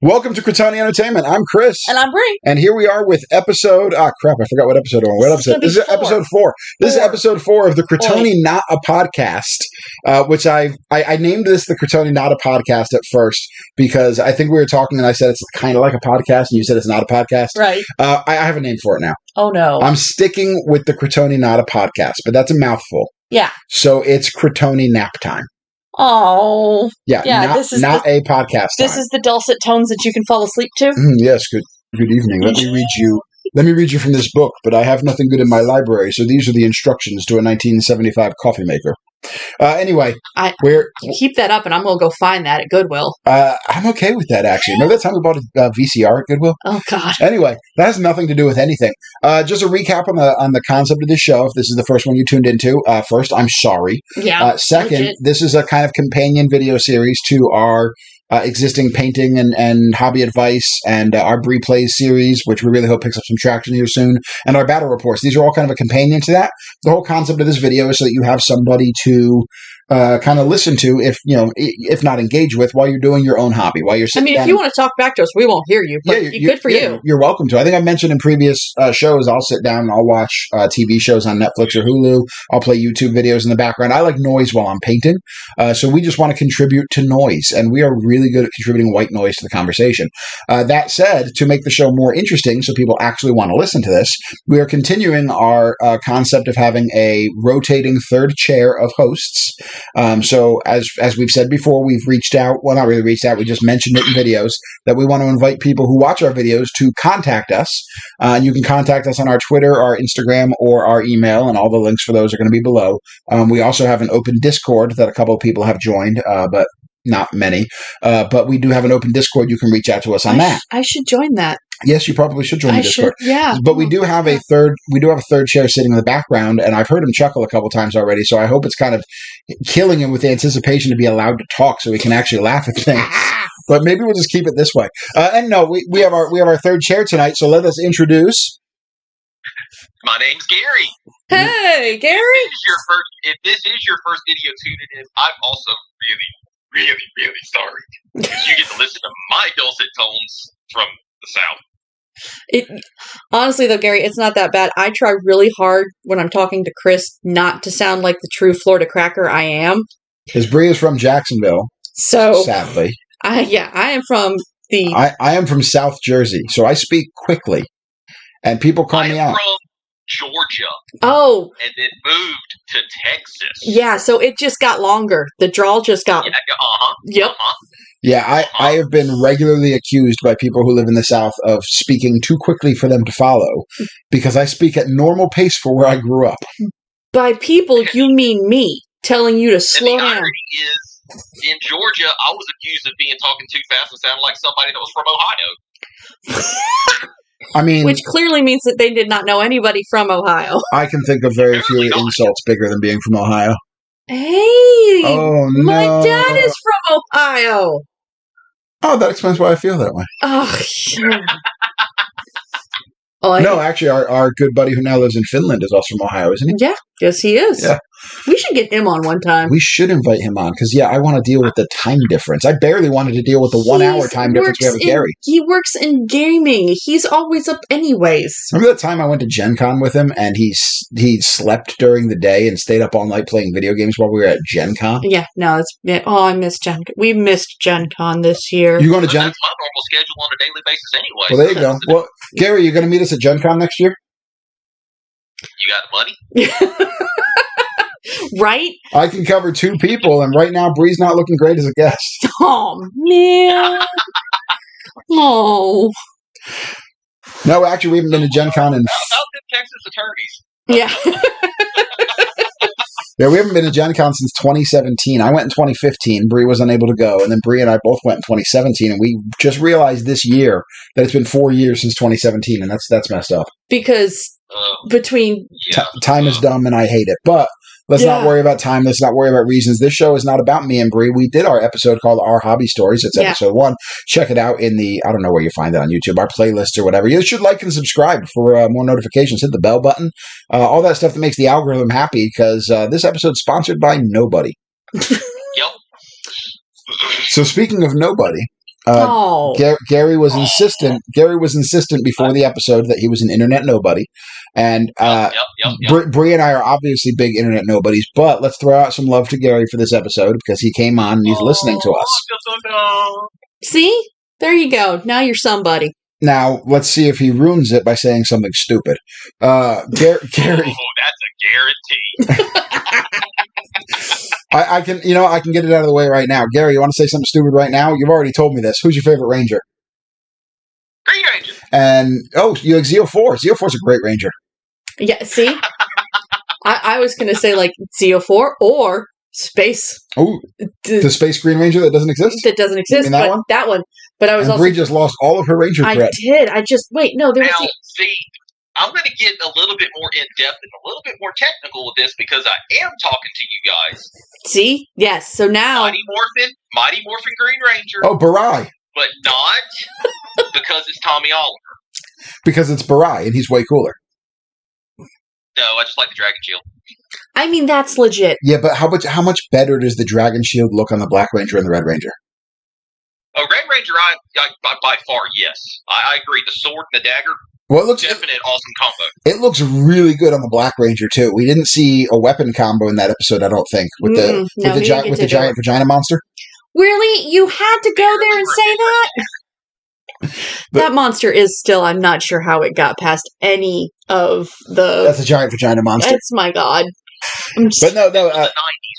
Welcome to Critony Entertainment. I'm Chris. And I'm Bree. And here we are with episode... I forgot what episode we're on. What episode? This is episode 4. This is episode 4 of the Critony Not a Podcast, which I named this the Critony Not a Podcast at first because I think we were talking and I said it's kind of like a podcast and you said it's not a podcast. Right. I have a name for it now. Oh, no. I'm sticking with the Critony Not a Podcast, but that's a mouthful. Yeah. So it's Critony Naptime. Oh. Yeah, this is not a podcast. This is the dulcet tones that you can fall asleep to? Yes, good evening. Let me read you from this book, but I have nothing good in my library, so these are the instructions to a 1975 coffee maker. Anyway, keep that up, and I'm going to go find that at Goodwill. I'm okay with that, actually. Remember that time we bought a VCR at Goodwill? Oh, God. Anyway, that has nothing to do with anything. Just a recap on the concept of this show, if this is the first one you tuned into. First, I'm sorry. Yeah. Second, legit. This is a kind of companion video series to our existing painting and hobby advice and our Bree Plays series, which we really hope picks up some traction here soon, and our battle reports. These are all kind of a companion to that. The whole concept of this video is so that you have somebody to kind of listen to, if not engage with, while you're doing your own hobby, while you're sitting down. If you want to talk back to us, we won't hear you, but good for you. You're welcome to. I think I mentioned in previous shows, I'll sit down and I'll watch TV shows on Netflix or Hulu. I'll play YouTube videos in the background. I like noise while I'm painting, so we just want to contribute to noise, and we are really good at contributing white noise to the conversation. That said, to make the show more interesting so people actually want to listen to this, we are continuing our concept of having a rotating third chair of hosts. So as we've said before, we've reached out. Well, not really reached out. We just mentioned it in videos that we want to invite people who watch our videos to contact us. You can contact us on our Twitter, our Instagram, or our email, and all the links for those are going to be below. We also have an open Discord that a couple of people have joined, but not many. But we do have an open Discord. You can reach out to us on that. I should join that. Yes, you probably should join the Discord. Yeah. But we do have a third chair sitting in the background, and I've heard him chuckle a couple times already, so I hope it's kind of killing him with the anticipation to be allowed to talk so he can actually laugh at things. But maybe we'll just keep it this way. And no, we have our third chair tonight, so let us introduce. My name's Gary. Hey, Gary. If this is your first video tuned in, I'm also really, really, really sorry. Because you get to listen to my dulcet tones from the South. Honestly, though, Gary, it's not that bad. I try really hard when I'm talking to Chris not to sound like the true Florida cracker I am. Because Bree is from Jacksonville. So sadly, I am from the. I am from South Jersey, so I speak quickly, and people call me out. From Georgia. Oh. And then moved to Texas. Yeah, so it just got longer. The drawl just got. Yep. Yeah, I have been regularly accused by people who live in the South of speaking too quickly for them to follow because I speak at normal pace for where I grew up. By people, you mean me, telling you to slow down. And the irony is, in Georgia, I was accused of talking too fast and sounding like somebody that was from Ohio. I mean, which clearly means that they did not know anybody from Ohio. I can think of very few insults bigger than being from Ohio. Hey! Oh, no. My dad is from Ohio! Oh, that explains why I feel that way. Oh, no, actually, our good buddy who now lives in Finland is also from Ohio, isn't he? Yeah, yes, he is. Yeah. We should get him on one time. We should invite him on, because, I want to deal with the time difference. I barely wanted to deal with the 1 hour time difference we have with Gary. He works in gaming. He's always up anyways. Remember that time I went to Gen Con with him, and he slept during the day and stayed up all night playing video games while we were at Gen Con? Yeah, no, I missed Gen Con. We missed Gen Con this year. You going to Gen? That's my normal schedule on a daily basis anyway. Well, there you go. Well, Gary, you going to meet us at Gen Con next year? You got money? Right? I can cover 2 people, and right now, Bree's not looking great as a guest. Oh, man. Oh. No, actually, we haven't been to Gen Con in... How about the Texas attorneys? Yeah. Yeah, we haven't been to Gen Con since 2017. I went in 2015. Bree was unable to go, and then Bree and I both went in 2017, and we just realized this year that it's been 4 years since 2017, and that's messed up. Because between... time is dumb, and I hate it, but... Let's not worry about time. Let's not worry about reasons. This show is not about me and Bree. We did our episode called Our Hobby Stories. It's episode 1. Check it out in the, I don't know where you find that on YouTube, our playlists or whatever. You should like and subscribe for more notifications. Hit the bell button. All that stuff that makes the algorithm happy, because this episode's sponsored by nobody. Yep. So speaking of nobody, Gary was insistent. Gary was insistent before the episode that he was an internet nobody, and Bree and I are obviously big internet nobodies. But let's throw out some love to Gary for this episode because he came on and he's listening to us. See, there you go. Now you're somebody. Now let's see if he ruins it by saying something stupid. Gary, that's a guarantee. I can get it out of the way right now. Gary, you want to say something stupid right now? You've already told me this. Who's your favorite Ranger? Green Ranger. And you like Zeo4. Zeo4's a great Ranger. Yeah, see? I was going to say like Zeo4 or Space. Oh, the Space Green Ranger that doesn't exist? That doesn't exist, that one? That one. But I was and also... Bree just lost all of her Ranger cred. I did. Wait, no, there was... Now, see... I'm going to get a little bit more in-depth and a little bit more technical with this because I am talking to you guys. See? Yes, so now... Mighty Morphin Green Ranger. Oh, Barai. But not because it's Tommy Oliver. Because it's Barai, and he's way cooler. No, I just like the Dragon Shield. I mean, that's legit. Yeah, but how much better does the Dragon Shield look on the Black Ranger and the Red Ranger? Oh, Red Ranger, I by far, yes. I agree. The sword and the dagger... Well, it looks definite awesome combo. It looks really good on the Black Ranger too. We didn't see a weapon combo in that episode, I don't think, with the giant vagina monster. Really, you had to go there and say that? That monster is still. I'm not sure how it got past any of the. That's a giant vagina monster. That's my god. But no. The 90s.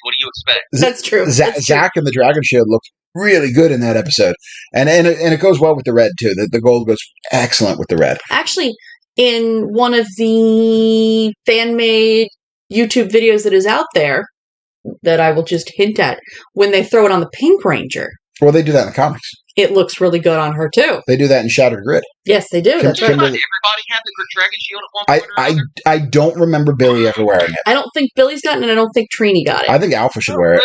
What do you expect? That's true. Zach and the Dragon Shield looked really good in that episode, and it goes well with the red too. The gold goes excellent with the red. Actually, in one of the fan-made YouTube videos that is out there, that I will just hint at, when they throw it on the Pink Ranger. Well, they do that in the comics. It looks really good on her too. They do that in Shattered Grid. Yes, they do. That's right. Everybody had the Dragon Shield at one point or another? I don't remember Billy ever wearing it. I don't think Billy's gotten it, and I don't think Trini got it. I think Alpha should wear it.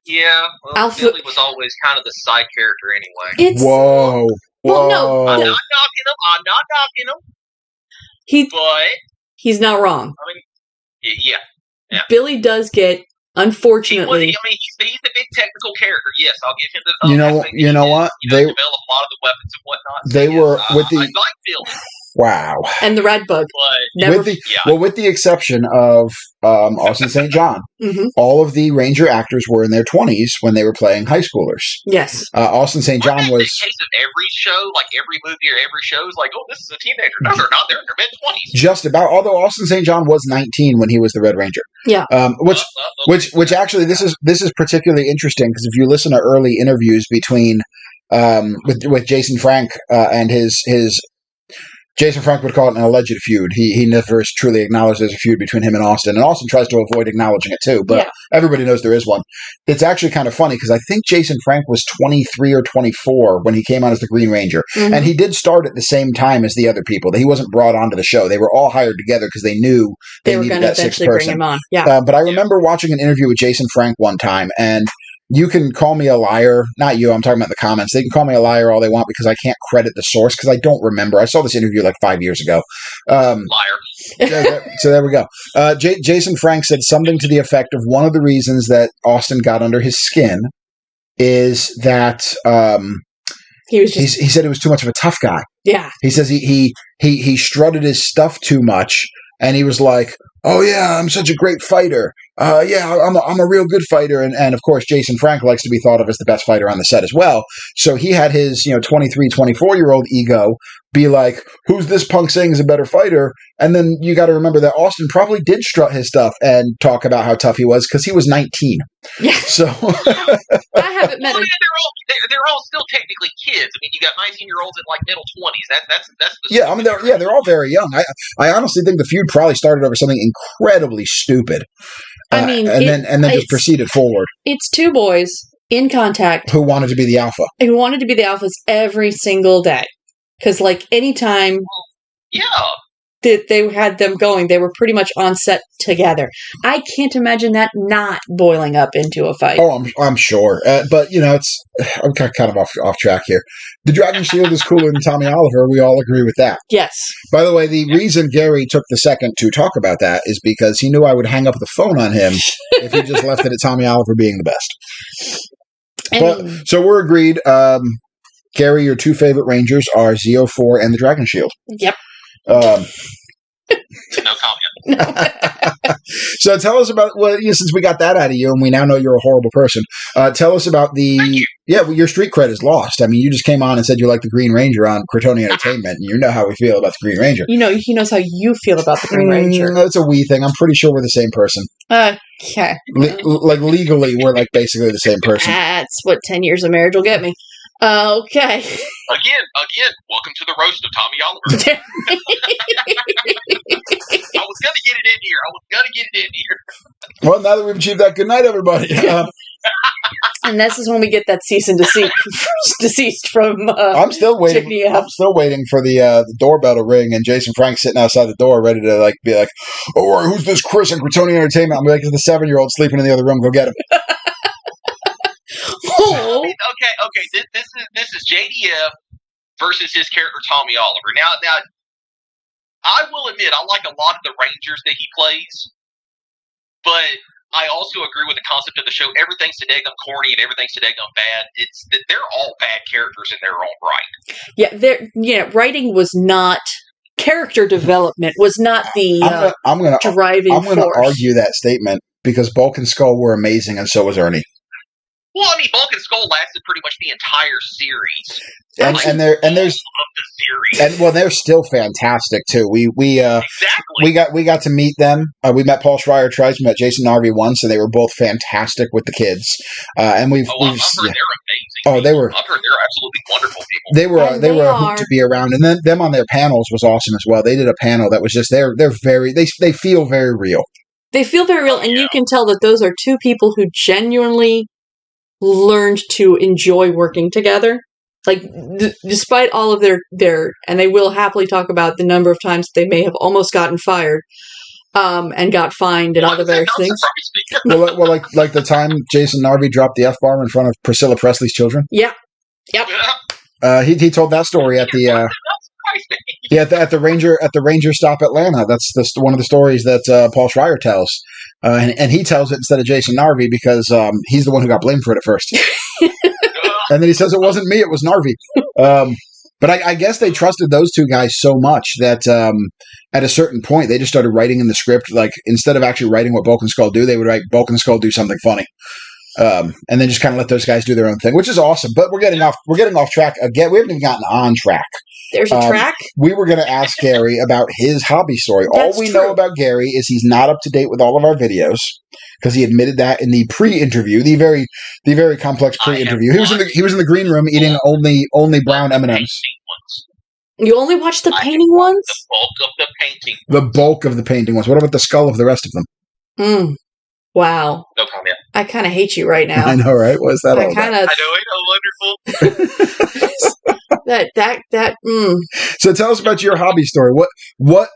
Yeah, Billy was always kind of the side character anyway. Whoa. Well, no. I'm not knocking him. He's not wrong. I mean, yeah. Billy does get, unfortunately... he's the big technical character. Yes, I'll give him the... You know what? They develop a lot of the weapons and whatnot. They were... I like Billy. Wow. And the Red Bug. With the exception of Austin St. John, mm-hmm. all of the Ranger actors were in their 20s when they were playing high schoolers. Yes. Austin St. John was... the case of every show, like every movie or every show is like, oh, this is a teenager. No, they're not. They're in their mid-20s. Just about. Although Austin St. John was 19 when he was the Red Ranger. Yeah. Which actually, this is particularly interesting because if you listen to early interviews between with Jason Frank and his Jason Frank would call it an alleged feud. He never truly acknowledged there's a feud between him and Austin tries to avoid acknowledging it too, but everybody knows there is one. It's actually kind of funny because I think Jason Frank was 23 or 24 when he came on as the Green Ranger, mm-hmm. and he did start at the same time as the other people. He wasn't brought onto the show. They were all hired together because they knew they needed that sixth person. Bring him on. Yeah. But I remember watching an interview with Jason Frank one time, and you can call me a liar. Not you. I'm talking about the comments. They can call me a liar all they want because I can't credit the source because I don't remember. I saw this interview like 5 years ago. Liar. So there we go. Jason Frank said something to the effect of one of the reasons that Austin got under his skin is that he said he was too much of a tough guy. Yeah. He says he strutted his stuff too much, and he was like, oh yeah, I'm such a great fighter. I'm a real good fighter. And of course, Jason Frank likes to be thought of as the best fighter on the set as well. So he had his, 23, 24-year-old ego be like, who's this punk saying is a better fighter? And then you got to remember that Austin probably did strut his stuff and talk about how tough he was because he was 19. Yeah. So I haven't met him. They're all still technically kids. I mean, you got 19-year-olds in like middle 20s. That's the yeah. I mean, they're all very young. I honestly think the feud probably started over something incredibly stupid. I mean, and then just proceeded forward. It's two boys in contact who wanted to be the alpha. Who wanted to be the alphas every single day. Because, like, anytime that they had them going, they were pretty much on set together. I can't imagine that not boiling up into a fight. Oh, I'm sure. But, I'm kind of off track here. The Dragon Shield is cooler than Tommy Oliver. We all agree with that. Yes. By the way, the reason Gary took the second to talk about that is because he knew I would hang up the phone on him if he just left it at Tommy Oliver being the best. So we're agreed. Gary, your two favorite Rangers are Zeo4 and the Dragon Shield. Yep. No comment. So tell us about, since we got that out of you and we now know you're a horrible person, tell us about your street cred is lost. I mean, you just came on and said you like the Green Ranger on Critony Entertainment, and you know how we feel about the Green Ranger. He knows how you feel about the Green Ranger. That's a we thing. I'm pretty sure we're the same person. Okay. Legally, we're like basically the same person. That's what 10 years of marriage will get me. Okay. Again, welcome to the roast of Tommy Oliver. I was going to get it in here. Well, now that we've achieved that, good night, everybody. And this is when we get that cease and deceased from I'm still waiting. JDF. I'm still waiting for the doorbell to ring and Jason Frank sitting outside the door ready to be like, "Oh, who's this Chris in Critony Entertainment?" I'm like, "It's the 7-year-old sleeping in the other room. Go get him." I mean, okay. This is JDF versus his character Tommy Oliver. Now, I will admit I like a lot of the Rangers that he plays, but I also agree with the concept of the show. Everything's so daggum corny and everything's so daggum bad. It's that they're all bad characters in their own right. Writing was not. Character development was not the driving force. I'm going to argue that statement because Bulk and Skull were amazing, and so was Ernie. Well, I mean, Bulk and Skull lasted pretty much the entire series. And they're still fantastic too. We got to meet them. We met Paul Schreier twice. We met Jason Narvey once, and they were both fantastic with the kids. And I've heard they're amazing. Oh, I've heard they're absolutely wonderful people. They were a hoot to be around, and then them on their panels was awesome as well. They did a panel that was just they feel very real. They feel very real, and you can tell that those are two people who genuinely learned to enjoy working together. Like, despite all of their, and they will happily talk about the number of times they may have almost gotten fired, and got fined and other various things. well, like the time Jason Narvey dropped the F-bomb in front of Priscilla Presley's children. Yeah. Yep. He told that story at the at the Ranger stop Atlanta. That's one of the stories that Paul Schreier tells. And he tells it instead of Jason Narvey because he's the one who got blamed for it at first. And then he says, "It wasn't me, it was Narvey." But I guess they trusted those two guys so much that at a certain point, they just started writing in the script. Like, instead of actually writing what Bulk and Skull do, they would write Bulk and Skull do something funny. And then just kind of let those guys do their own thing, which is awesome. But we're getting off track again. We haven't even gotten on track. There's a track. We were going to ask Gary about his hobby story. All we know about Gary is he's not up to date with all of our videos because he admitted that in the pre-interview, the very complex pre-interview. He was in the green room eating only brown M&Ms. You only watch the painting ones? The bulk of the painting. The bulk of the painting ones. What about the skull of the rest of them? Wow. No comment. I kind of hate you right now. I know, right? What's that all about? I know, wonderful. So tell us about your hobby story. What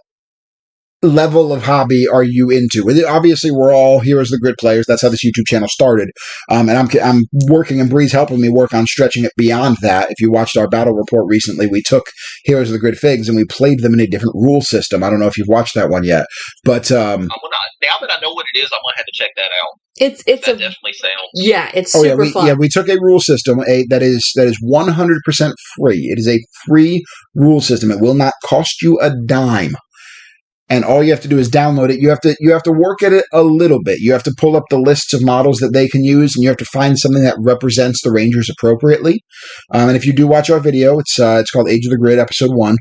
level of hobby are you into? Obviously, we're all Heroes of the Grid players. That's how this YouTube channel started. And I'm working, and Bree's helping me work on stretching it beyond that. If you watched our battle report recently, we took Heroes of the Grid figs and we played them in a different rule system. I don't know if you've watched that one yet, but now that I know what it is, I'm gonna have to check that out. It's definitely sounds. Yeah, it's super fun. Yeah, we took a rule system that is 100% free. It is a free rule system. It will not cost you a dime. And all you have to do is download it. You have to work at it a little bit. You have to pull up the lists of models that they can use, and you have to find something that represents the Rangers appropriately. And if you do watch our video, it's called Age of the Grid, Episode 1.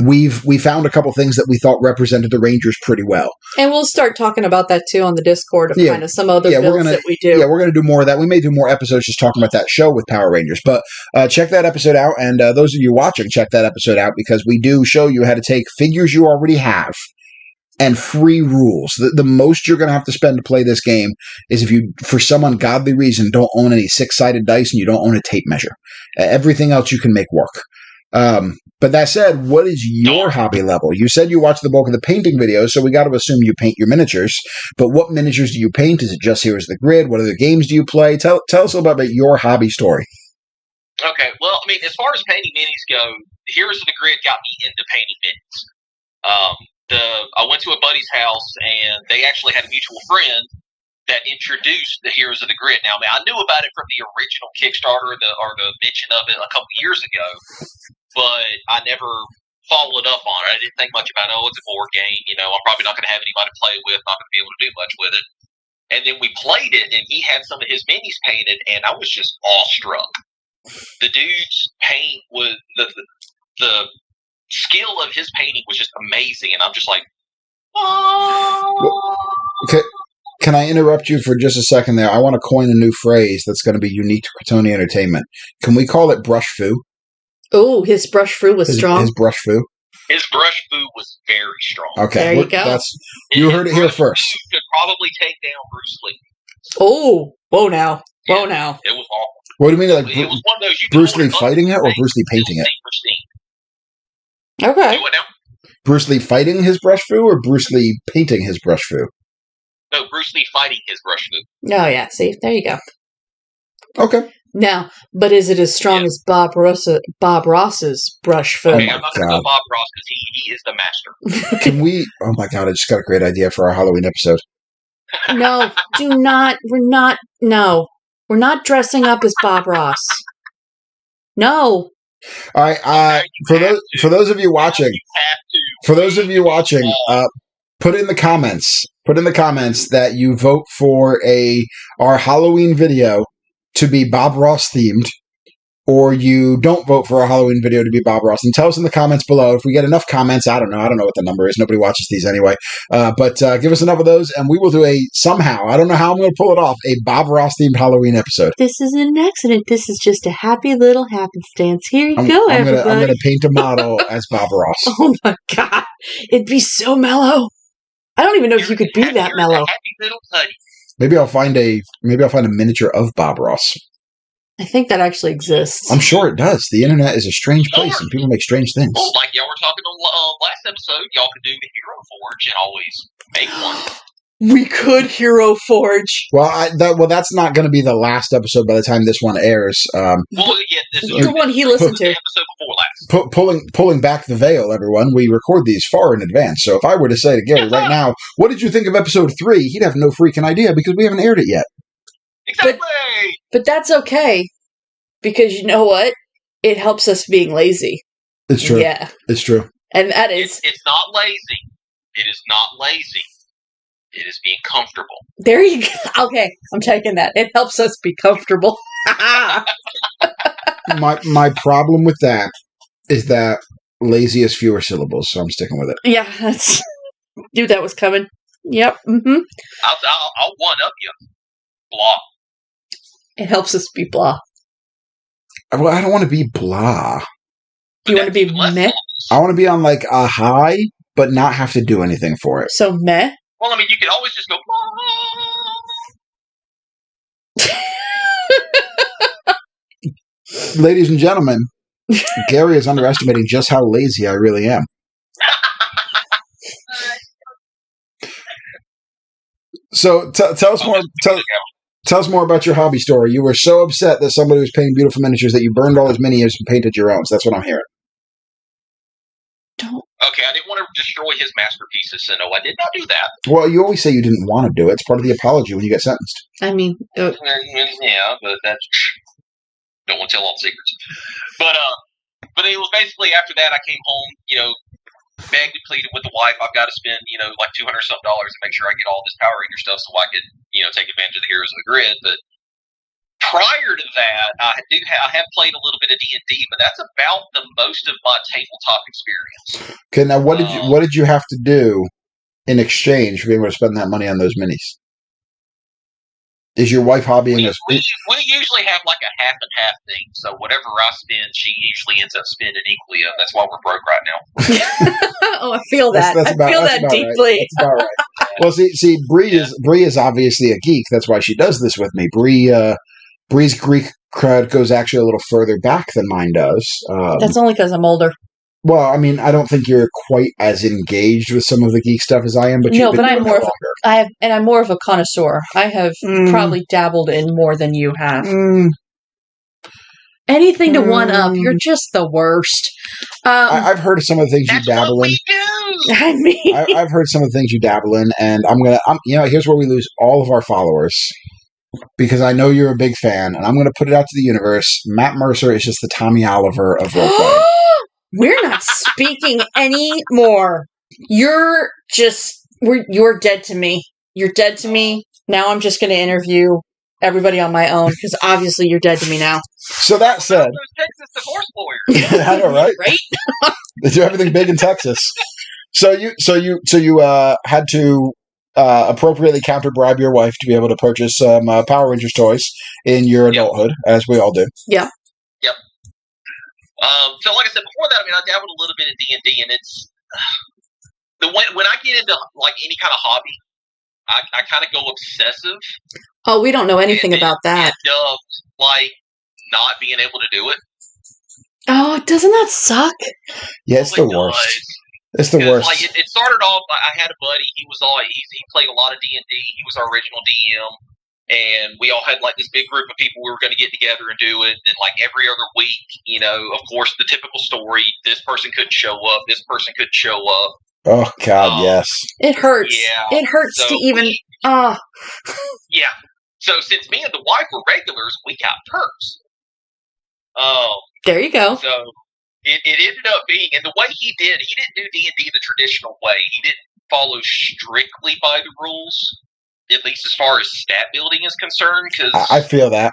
We found a couple things that we thought represented the Rangers pretty well. And we'll start talking about that too on the Discord of kind of some other builds that we do. Yeah, we're going to do more of that. We may do more episodes just talking about that show with Power Rangers. But check that episode out. And those of you watching, check that episode out because we do show you how to take figures you already have and free rules. The most you're going to have to spend to play this game is if you, for some ungodly reason, don't own any 6-sided dice and you don't own a tape measure. Everything else you can make work. But that said, what is your hobby level? You said you watch the bulk of the painting videos, so we got to assume you paint your miniatures. But what miniatures do you paint? Is it just Heroes of the Grid? What other games do you play? Tell us a little bit about your hobby story. Okay, well, I mean, as far as painting minis go, Heroes of the Grid got me into painting minis. I went to a buddy's house, and they actually had a mutual friend that introduced the Heroes of the Grid. Now, I knew about it from the original Kickstarter or the mention of it a couple years ago, but I never followed up on it. I didn't think much about it. Oh, it's a board game. I'm probably not going to have anybody to play with, not going to be able to do much with it. And then we played it, and he had some of his minis painted, and I was just awestruck. The dude's paint was the skill of his painting was just amazing, and I'm just like, oh. Okay, can I interrupt you for just a second there? I want to coin a new phrase that's going to be unique to Critony Entertainment. Can we call it brush foo? Oh, his brush foo was strong. His brush foo. His brush foo was very strong. Okay, there you go. You heard it here first. Could probably take down Bruce Lee. Oh, whoa now. Whoa now. It was awful. What do you mean, like it was one of those Bruce Lee fighting it or Bruce Lee painting it? Okay. Do what now? Bruce Lee fighting his brush foo or Bruce Lee painting his brush foo? No, Bruce Lee fighting his brush foo. Oh, yeah. See, there you go. Okay. Now, but is it as strong as Bob Ross's brush foo? Okay, I'm not going to go Bob Ross because he is the master. Can we? Oh my God! I just got a great idea for our Halloween episode. No, do not. We're not. No, we're not dressing up as Bob Ross. No. All right. For those of you watching, put in the comments. Put in the comments that you vote for our Halloween video to be Bob Ross themed, or you don't vote for our Halloween video to be Bob Ross. And tell us in the comments below. If we get enough comments, I don't know what the number is. Nobody watches these anyway. But give us enough of those, and we will do somehow, I don't know how I'm going to pull it off, a Bob Ross themed Halloween episode. This isn't an accident. This is just a happy little happenstance. Here you go, everybody. I'm going to paint a model as Bob Ross. Oh my God. It'd be so mellow. I don't even know if you could be that mellow. Happy little putty. Maybe I'll find a miniature of Bob Ross. I think that actually exists. I'm sure it does. The internet is a strange place, and people make strange things. Well, like y'all were talking on last episode, y'all could do the Hero Forge and always make one. We could Hero Forge. Well, that's not going to be the last episode by the time this one airs. Well, yeah, this is the one he listened to. The episode before last. Pulling back the veil, everyone. We record these far in advance. So if I were to say to Gary right now, what did you think of episode 3? He'd have no freaking idea because we haven't aired it yet. Exactly. But that's okay, because you know what? It helps us being lazy. It's true. Yeah. It's true. And that is... It's not lazy. It is not lazy. It is being comfortable. There you go. Okay, I'm taking that. It helps us be comfortable. My problem with that is that lazy is fewer syllables, so I'm sticking with it. Yeah, knew that was coming. Yep. Mm-hmm. I'll one up you. Blah. It helps us be blah. Well, I don't want to be blah. You want to be meh? I want to be on like a high, but not have to do anything for it. So meh? Well, I mean, you could always just go. Ladies and gentlemen, Gary is underestimating just how lazy I really am. So tell us more. Tell us more about your hobby story. You were so upset that somebody was painting beautiful miniatures that you burned all his minis and painted your own. So that's what I'm hearing. Okay, I didn't want to destroy his masterpieces, so no, I did not do that. Well, you always say you didn't want to do it. It's part of the apology when you get sentenced. I mean... Yeah, but that's... Don't want to tell all the secrets. But it was basically after that I came home, begged and pleaded with the wife. I've got to spend, like $200-something to make sure I get all this Power Ranger stuff so I could, take advantage of the Heroes of the Grid. But prior to that, I have played a little bit of D&D, but that's about the most of my tabletop experience. Okay, now what did you have to do in exchange for being able to spend that money on those minis? Is your wife hobbying us? We usually have like a half and half thing, so whatever I spend, she usually ends up spending equally of. That's why we're broke right now. Oh, I feel that. I feel that deeply. Right. That's about right. Well, see, Bree is obviously a geek. That's why she does this with me. Bree's Greek cred goes actually a little further back than mine does. That's only because I'm older. Well, I mean, I don't think you're quite as engaged with some of the geek stuff as I am, but I'm more of a connoisseur. I have probably dabbled in more than you have. Anything to one up, you're just the worst. I've heard of some of the things you dabble in. Do. I mean, I've heard some of the things you dabble in, and here's where we lose all of our followers. Because I know you're a big fan, and I'm going to put it out to the universe. Matt Mercer is just the Tommy Oliver of role-playing. We're not speaking anymore. You're dead to me. You're dead to me. Now I'm just going to interview everybody on my own, because obviously you're dead to me now. So that said... Those Texas divorce lawyers. I know, right? Right? They do everything big in Texas. So you had to appropriately counter bribe your wife to be able to purchase some Power Rangers toys in your adulthood, as we all do. Yeah. Yep. So, like I said before that, I mean, I dabbled a little bit in D&D, and it's when I get into like any kind of hobby, I kind of go obsessive. Oh, we don't know anything about that. End up like not being able to do it. Oh, doesn't that suck? Yeah, it's the worst. It's the worst. Like it started off. I had a buddy. He played a lot of D&D. He was our original DM, and we all had like this big group of people we were going to get together and do it. And like every other week, of course, the typical story: this person couldn't show up, this person couldn't show up. Oh God, yes. It hurts. Yeah, it hurts to even. Yeah. So since me and the wife were regulars, we got perks. There you go. So it ended up being, and the way he didn't do D&D the traditional way. He didn't follow strictly by the rules, at least as far as stat building is concerned. Because I feel that.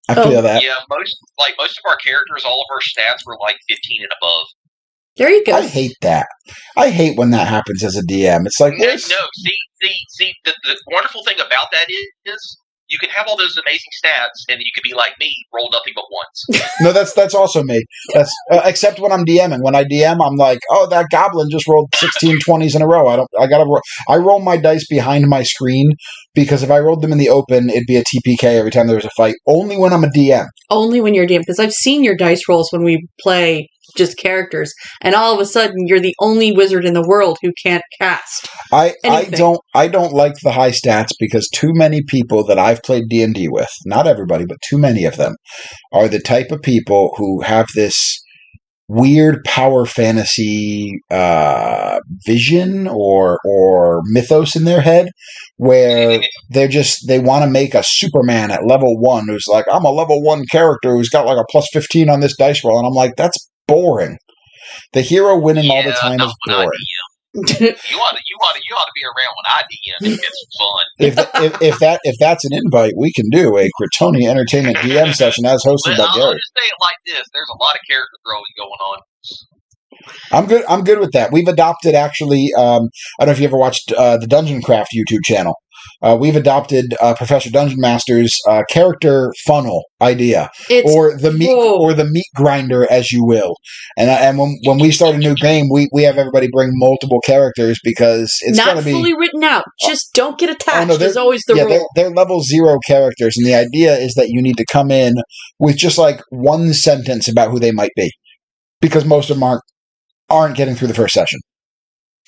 I feel that. Yeah, most of our characters, all of our stats were like 15 and above. There you go. I hate that. I hate when that happens as a DM. It's like, no. See. The wonderful thing about that is you can have all those amazing stats, and you could be like me, roll nothing but ones. No, that's also me. That's except when I'm DMing. When I DM, I'm like, oh, that goblin just rolled 16 20s in a row. I roll my dice behind my screen, because if I rolled them in the open, it'd be a TPK every time there was a fight. Only when I'm a DM. Only when you're a DM, because I've seen your dice rolls when we play just characters, and all of a sudden you're the only wizard in the world who can't cast. I don't like the high stats, because too many people that I've played D&D with, not everybody, but too many of them, are the type of people who have this weird power fantasy vision or mythos in their head, where they want to make a Superman at level 1 who's like, I'm a level 1 character who's got like a plus 15 on this dice roll, and I'm like, that's boring. The hero winning all the time is boring. You ought to be around when I DM and get some fun. If that's an invite, we can do a Critony Entertainment DM session as hosted by Gary. I'll just say it like this: there's a lot of character growing going on. I'm good with that. We've adopted, actually. I don't know if you ever watched the Dungeon Craft YouTube channel. We've adopted Professor Dungeon Master's character funnel idea, or the meat grinder, as you will. And when we start a new game, we have everybody bring multiple characters, because it's not going to be fully written out. Just don't get attached. Is always the rule. They're level 0 characters, and the idea is that you need to come in with just like one sentence about who they might be, because most of them aren't getting through the first session.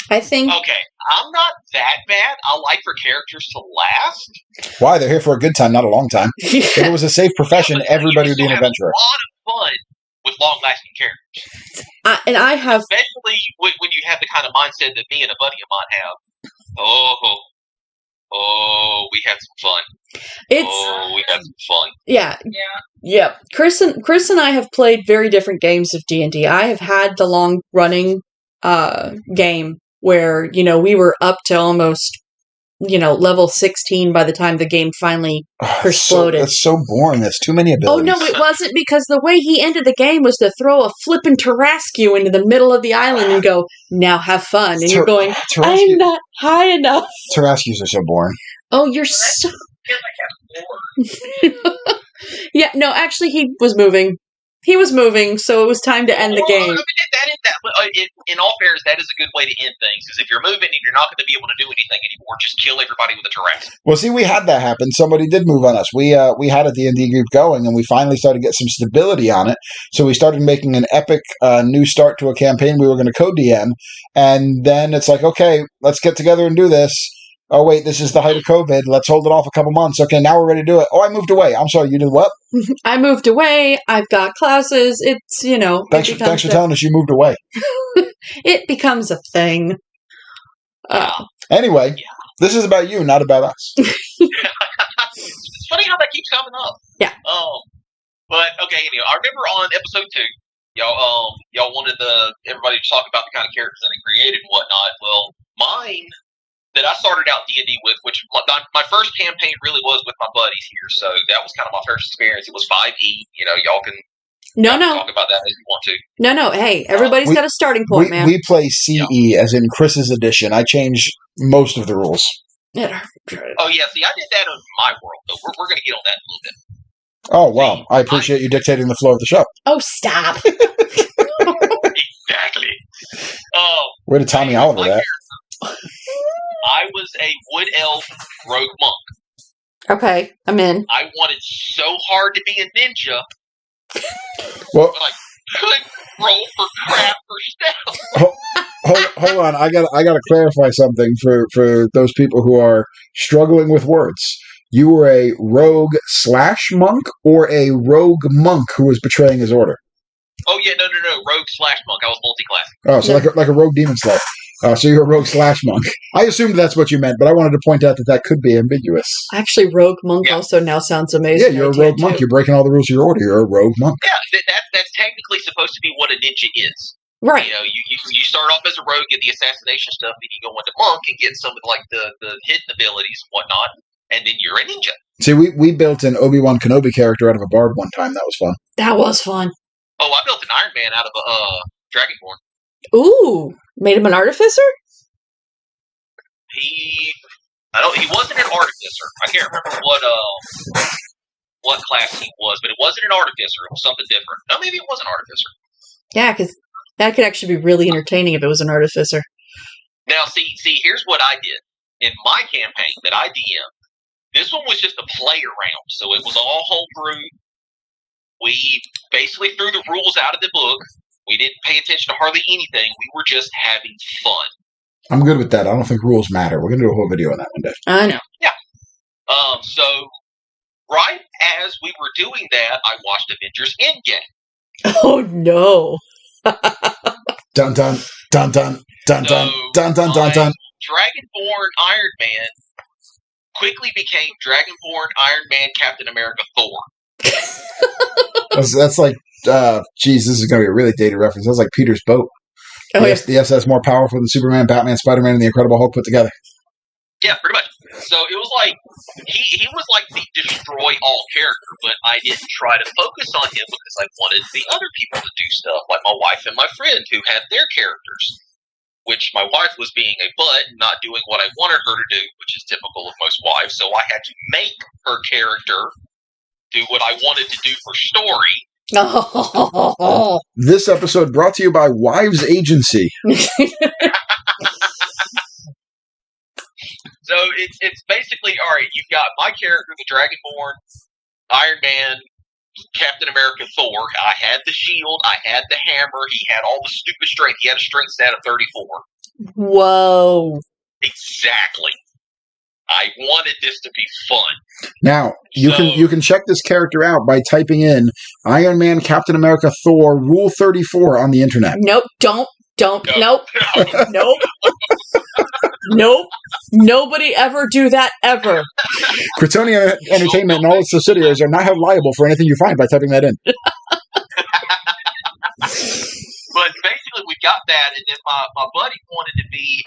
I think. Okay, I'm not that bad. I like for characters to last. Why? They're here for a good time, not a long time. If it was a safe profession, everybody would be an adventurer. A lot of fun with long-lasting characters. And I have, especially when you have the kind of mindset that me and a buddy of mine have. We had some fun. We had some fun. Yeah. Chris and I have played very different games of D&D. I have had the long-running game where, we were up to almost, level 16 by the time the game finally exploded. That's so boring. That's too many abilities. Oh, no, it wasn't, because the way he ended the game was to throw a flippin' Tarrasque into the middle of the island and go, now have fun. And you're going, I'm not high enough. Tarrasques are so boring. Oh, you're so... Yeah, no, actually, he was moving. So it was time to end the game. In all fairness, that is a good way to end things. Is if you're moving and you're not going to be able to do anything anymore, just kill everybody with a Tarrasque. Well, see, we had that happen. Somebody did move on us. We had a D&D group going, and we finally started to get some stability on it. So we started making an epic new start to a campaign we were going to co-DM, and then it's like, okay, let's get together and do this. Oh, wait, this is the height of COVID. Let's hold it off a couple months. Okay, now we're ready to do it. Oh, I moved away. I'm sorry, you did what? I moved away. I've got classes. It's, Thanks for telling us you moved away. It becomes a thing. Anyway, this is about you, not about us. It's funny how that keeps coming up. Yeah. But okay, anyway, I remember on episode 2, y'all wanted everybody to talk about the kind of characters that they created and whatnot. Well, mine that I started out D&D with, which my first campaign really was with my buddies here, so that was kind of my first experience. It was 5e. Y'all can talk about that if you want to. No. Hey, everybody's got a starting point, man. We play CE, as in Chris's edition. I changed most of the rules. Oh yeah, see, I did that in my world, though. We're going to get on that in a little bit. Oh wow, I appreciate you dictating the flow of the show. Oh, stop! Exactly. Way to Tommy Oliver that. I was a wood elf rogue monk. Okay, I'm in. I wanted so hard to be a ninja. Well, but I couldn't roll for crap for stealth. Hold on, I gotta clarify something for those people who are struggling with words. You were a rogue/monk or a rogue monk who was betraying his order? Oh yeah, no, rogue/monk. I was multi-class. Oh, so like a rogue demon slayer. So you're a rogue/monk. I assumed that's what you meant, but I wanted to point out that could be ambiguous. Actually, rogue monk also now sounds amazing. Yeah, you're a rogue monk. You're breaking all the rules of your order. You're a rogue monk. Yeah, that's technically supposed to be what a ninja is. Right. You start off as a rogue, get the assassination stuff, then you go into monk and get some of the hidden abilities and whatnot, and then you're a ninja. See, we built an Obi-Wan Kenobi character out of a bard one time. That was fun. That was fun. Oh, I built an Iron Man out of a Dragonborn. Ooh, made him an artificer? He wasn't an artificer. I can't remember what class he was, but it wasn't an artificer. It was something different. No, maybe it was an artificer. Yeah, because that could actually be really entertaining if it was an artificer. Now, see, here's what I did in my campaign that I DM'd. This one was just a play around, so it was all homebrew. We basically threw the rules out of the book. We didn't pay attention to hardly anything. We were just having fun. I'm good with that. I don't think rules matter. We're going to do a whole video on that one day. I know. Yeah. So, right as we were doing that, I watched Avengers Endgame. Oh, no. Dun, dun, dun, dun, dun, dun, dun, dun, dun, dun. Dragonborn Iron Man quickly became Dragonborn Iron Man Captain America Thor. That's like, geez, this is going to be a really dated reference. That's like Peter's boat. Oh, yes, the SS more powerful than Superman, Batman, Spider-Man, and the Incredible Hulk put together. Yeah, pretty much. So it was like, he was like the destroy all character, but I didn't try to focus on him because I wanted the other people to do stuff, like my wife and my friend who had their characters. Which my wife was being a butt and not doing what I wanted her to do, which is typical of most wives, so I had to make her character do what I wanted to do for story. This episode brought to you by Wives Agency. So it's basically, alright, you've got my character, the Dragonborn, Iron Man, Captain America, Thor. I had the shield, I had the hammer, he had all the stupid strength. He had a strength stat of 34. Whoa. Exactly. I wanted this to be fun. Now, you can check this character out by typing in Iron Man, Captain America, Thor, Rule 34 on the internet. Nope, don't, nope. Nope. Nobody ever do that, ever. Critony Entertainment and all its subsidiaries are not held liable for anything you find by typing that in. But basically, we got that, and then my buddy wanted to be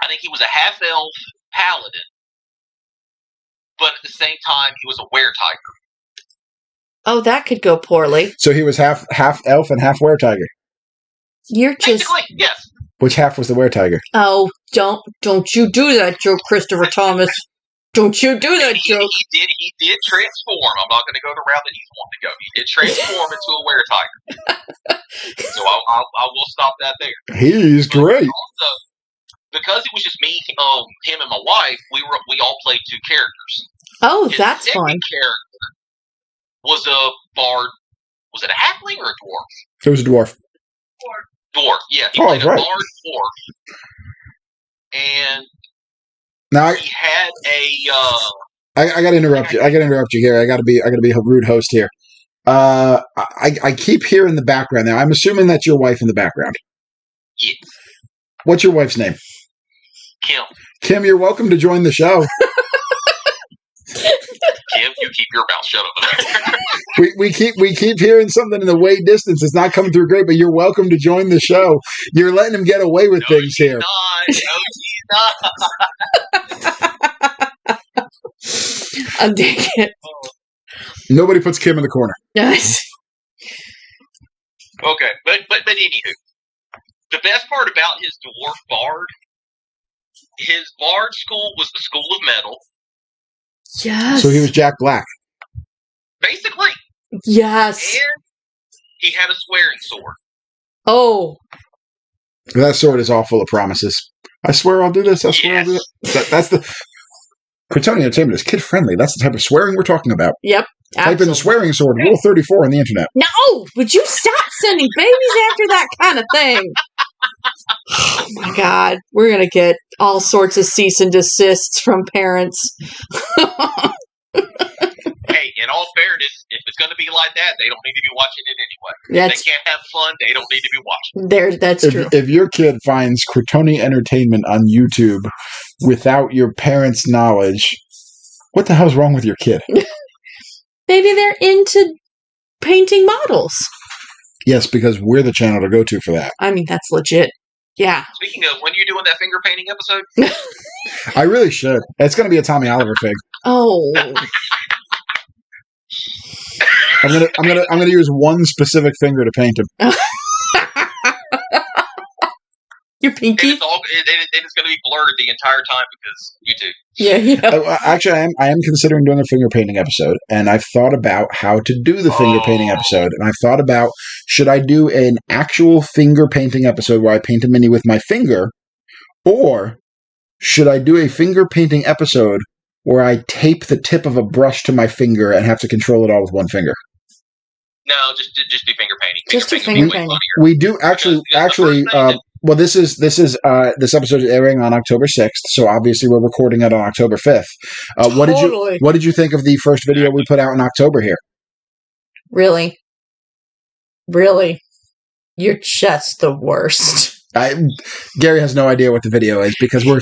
I think he was a half-elf paladin, but at the same time, he was a were-tiger. Oh, that could go poorly. So he was half elf and half were-tiger. You're just... Basically, yes. Which half was the were-tiger? Oh, don't you do that joke, Christopher Thomas. Don't you do that joke. He did transform. I'm not going to go the route that he's wanting to go. He did transform into a were-tiger. So I will stop that there. He's great. Also, because it was just me, him, and my wife, we all played two characters. Oh, His that's second fun. character was a bard. Was it a halfling or a dwarf? It was a dwarf. Dwarf, yeah. He played a bard dwarf. And now he had I gotta interrupt you. I gotta interrupt you here. I gotta be a rude host here. I keep hearing the background now. I'm assuming that's your wife in the background. Yes. What's your wife's name? Kim. Kim, you're welcome to join the show. Kim, you keep your mouth shut over there. we keep hearing something in the way distance. It's not coming through great, but you're welcome to join the show. You're letting him get away with things here. No, she's not. I'm digging it. Nobody puts Kim in the corner. Yes. Okay, but anywho, the best part about his dwarf bard, his bard school was the school of metal. Yes. So he was Jack Black. Basically. Yes. And he had a swearing sword. Oh. That sword is all full of promises. I swear I'll do this. I swear I'll do it. That's the... Critony Entertainment is kid-friendly. That's the type of swearing we're talking about. Yep. Type in the swearing sword, Rule 34 on the internet. No! Would you stop sending babies after that kind of thing? Oh my god. We're going to get all sorts of cease and desists from parents. Hey, in all fairness, if it's going to be like that, they don't need to be watching it anyway. If they can't have fun, they don't need to be watching. That's true. If your kid finds Critony Entertainment on YouTube without your parents' knowledge, what the hell's wrong with your kid? Maybe they're into painting models. Yes, because we're the channel to go to for that. I mean, that's legit. Yeah. Speaking of, when are you doing that finger painting episode? I really should. It's going to be a Tommy Oliver fig. Oh. I'm gonna use one specific finger to paint him. Your pinky? And it's going to be blurred the entire time because YouTube. Yeah. Actually, I am considering doing a finger painting episode, and I've thought about how to do the finger painting episode, and I've thought about, should I do an actual finger painting episode where I paint a mini with my finger, or should I do a finger painting episode where I tape the tip of a brush to my finger and have to control it all with one finger? No, just do finger painting. Just do finger painting. We do actually. Well, this episode is airing on October 6th, so obviously we're recording it on October 5th. What did you think of the first video we put out in October here? Really? You're just the worst. Gary has no idea what the video is because we're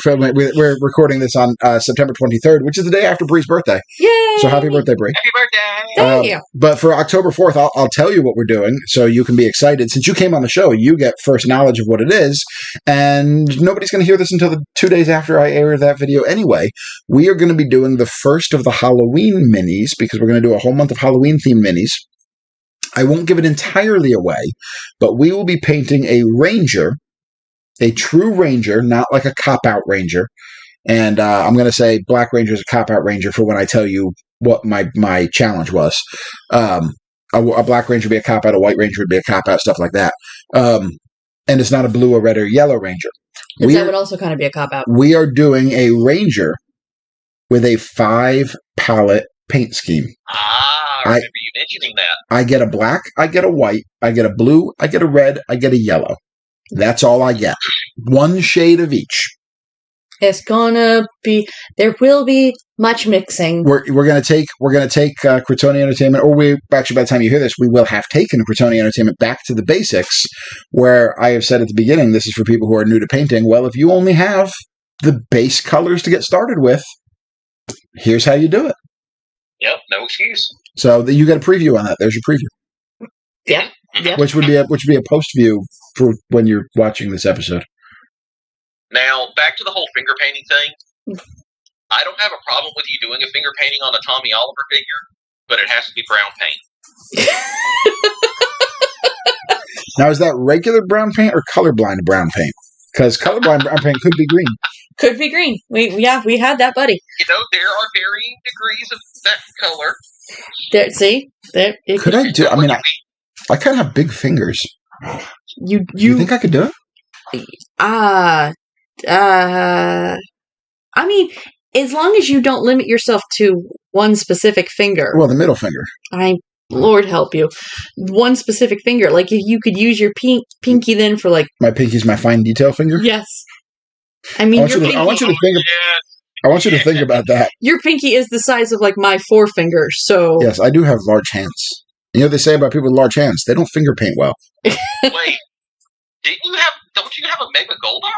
recording this on September 23rd, which is the day after Bree's birthday. Yay! So happy birthday, Bree! Happy birthday! Thank you. But for October 4th, I'll tell you what we're doing, so you can be excited. Since you came on the show, you get first knowledge of what it is, and nobody's going to hear this until 2 days after I air that video anyway. We are going to be doing the first of the Halloween minis because we're going to do a whole month of Halloween-themed minis. I won't give it entirely away, but we will be painting a ranger. A true ranger, not like a cop-out ranger. And I'm going to say Black Ranger is a cop-out ranger for when I tell you what my challenge was. A Black Ranger would be a cop-out, a White Ranger would be a cop-out, stuff like that. And it's not a blue or red or yellow ranger. That would also kind of be a cop-out. We are doing a ranger with a 5-palette paint scheme. I remember you mentioning that. I get a black, I get a white, I get a blue, I get a red, I get a yellow. That's all I get. One shade of each. It's gonna be. There will be much mixing. We're gonna take Critony Entertainment, or by the time you hear this, we will have taken Critony Entertainment back to the basics, where I have said at the beginning, this is for people who are new to painting. Well, if you only have the base colors to get started with, here's how you do it. Yep, no excuse. So you get a preview on that. There's your preview. Yeah. Yep. Which would be a post view for when you're watching this episode. Now, back to the whole finger painting thing. I don't have a problem with you doing a finger painting on a Tommy Oliver figure, but it has to be brown paint. Now, is that regular brown paint or colorblind brown paint? Because colorblind brown paint could be green. Could be green. We had that, buddy. There are varying degrees of that color. Could I do? I mean, I kind of have big fingers. You think I could do it? I mean, as long as you don't limit yourself to one specific finger. Well, the middle finger. Lord help you. One specific finger. Like, if you could use your pinky then for, like... My pinky's my fine detail finger? Yes. I mean, I want you to think about that. Your pinky is the size of, like, my forefinger, so... Yes, I do have large hands. You know what they say about people with large hands? They don't finger paint well. Wait. Didn't you have don't you have a Mega Goldar?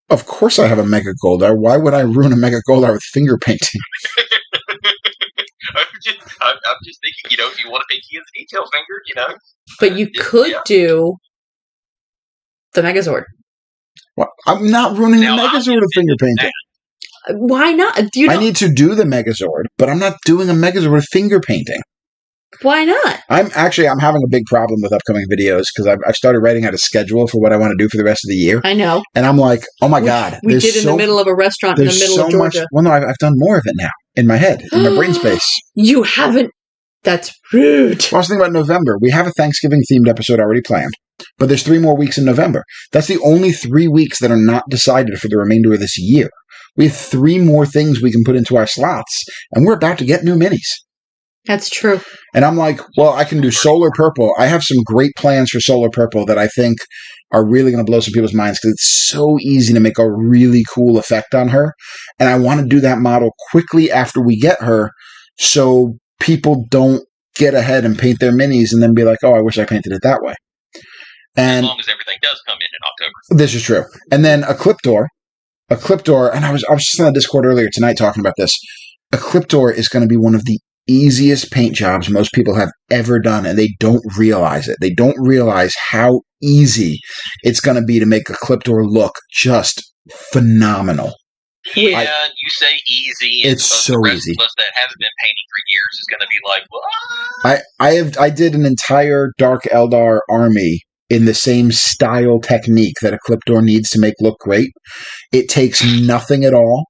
Of course I have a Mega Goldar. Why would I ruin a Mega Goldar with finger painting? I'm just thinking, if you want to pinky as a detail finger, But you could do the Megazord. Well, I'm not ruining the Megazord with finger painting. Why not? I need to do the Megazord, but I'm not doing a Megazord with finger painting. Why not? I'm having a big problem with upcoming videos because I've started writing out a schedule for what I want to do for the rest of the year. I know. And I'm like, oh my God. We did in the middle of a restaurant in the middle of Georgia. Well, no, I've done more of it now in my head, in my brain space. You haven't. That's rude. Well, I was thinking about November. We have a Thanksgiving-themed episode already planned, but there's 3 more weeks in November. That's the only 3 weeks that are not decided for the remainder of this year. We have 3 more things we can put into our slots, and we're about to get new minis. That's true. And I'm like, well, I can do Solar Purple. I have some great plans for Solar Purple that I think are really going to blow some people's minds because it's so easy to make a really cool effect on her. And I want to do that model quickly after we get her so people don't get ahead and paint their minis and then be like, oh, I wish I painted it that way. And as long as everything does come in October. This is true. And then a clip door, and I was just on the Discord earlier tonight talking about this. A clip door is going to be one of the easiest paint jobs most people have ever done, and they don't realize it. They don't realize how easy it's going to be to make a clip door look just phenomenal. Yeah, you say easy. It's so the rest easy. Of us that haven't been painting for years is going to be like, what? I did an entire Dark Eldar army in the same style technique that a clip door needs to make look great. It takes nothing at all.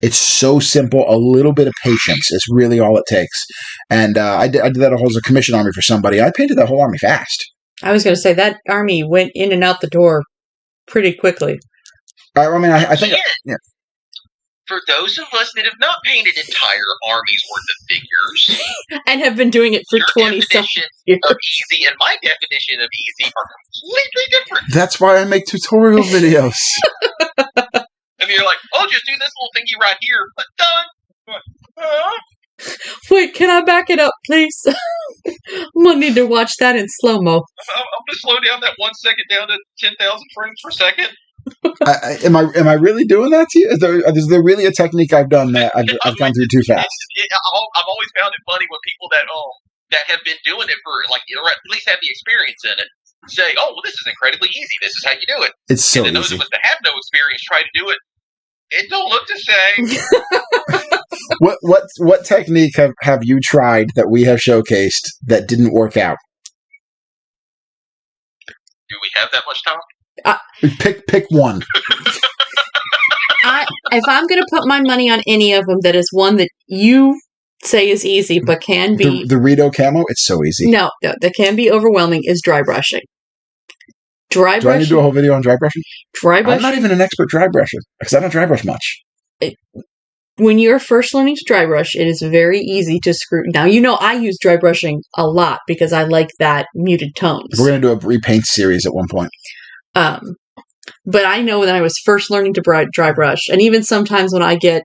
It's so simple. A little bit of patience is really all it takes. And I did that as a commission army for somebody. I painted that whole army fast. I was going to say that army went in and out the door pretty quickly. I think. Yeah. For those of us that have not painted entire armies worth of figures, and have been doing it for 20-something years, of easy and my definition of easy are completely different. That's why I make tutorial videos. And you're like, oh, just do this little thingy right here, but done. Wait, can I back it up, please? I'm gonna need to watch that in slow-mo. I'm gonna slow down that 1 second down to 10,000 frames per second. Am I really doing that to you? Is there really a technique I've done that I've gone through too fast? I've always found it funny when people that have been doing it for or at least have the experience in it say, "Oh, well, this is incredibly easy. This is how you do it." It's so easy. And those of us that have no experience try to do it. It don't look the same. What technique have you tried that we have showcased that didn't work out? Do we have that much time? Pick one. If I'm going to put my money on any of them, that is one that you say is easy, but can be the Rito camo. It's so easy. No, that can be overwhelming. Is dry brushing. Do I need to do a whole video on dry brushing? Dry brushing. I'm not even an expert dry brusher because I don't dry brush much. When you're first learning to dry brush, it is very easy to screw. Now, I use dry brushing a lot because I like that muted tones. We're going to do a repaint series at one point. But I know when I was first learning to dry brush, and even sometimes when I get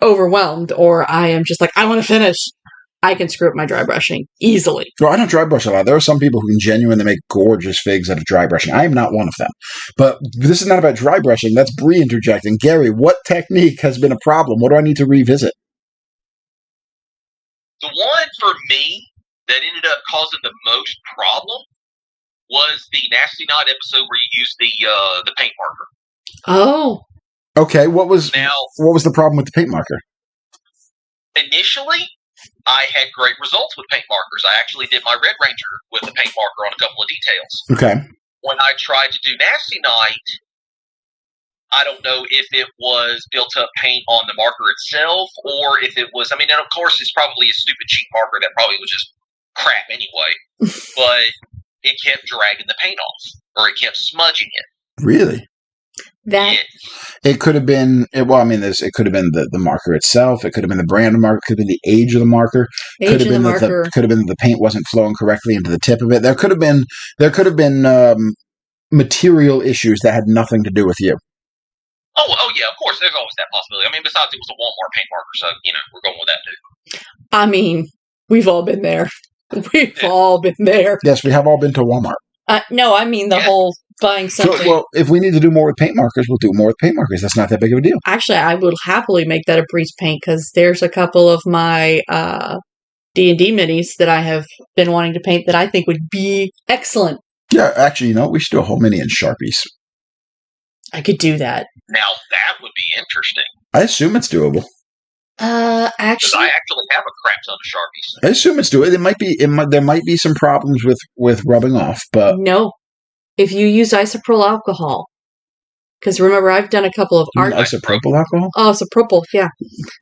overwhelmed or I am just like, I want to finish, I can screw up my dry brushing easily. Well, I don't dry brush a lot. There are some people who can genuinely make gorgeous figs out of dry brushing. I am not one of them. But this is not about dry brushing. That's Bree interjecting. Gary, what technique has been a problem? What do I need to revisit? The one for me that ended up causing the most problem was the Nasty Knot episode where you used the paint marker. Oh. Okay, what was the problem with the paint marker? Initially, I had great results with paint markers. I actually did my Red Ranger with the paint marker on a couple of details. Okay. When I tried to do Nasty Night, I don't know if it was built-up paint on the marker itself, or if it was, and of course, it's probably a stupid cheap marker that probably was just crap anyway, but it kept dragging the paint off, or it kept smudging it. Really? It could have been. It could have been the marker itself. It could have been the brand of marker. It could have been the age of the marker. Could have been the paint wasn't flowing correctly into the tip of it. There could have been material issues that had nothing to do with you. Oh yeah, of course. There's always that possibility. Besides, it was a Walmart paint marker, so we're going with that too. We've all been there. We've all been there. Yes, we have all been to Walmart. No, I mean the whole buying something. So, well, if we need to do more with paint markers, we'll do more with paint markers. That's not that big of a deal. Actually, I would happily make that a breeze paint because there's a couple of my D&D minis that I have been wanting to paint that I think would be excellent. Yeah, actually, we should do a whole mini in Sharpies. I could do that. Now that would be interesting. I assume it's doable. Actually, I actually have a crap ton of Sharpies. I assume it's doable. There might be some problems with rubbing off, but no. If you use isopropyl alcohol, because remember, I've done a couple of art. Isopropyl alcohol? Oh, isopropyl, yeah.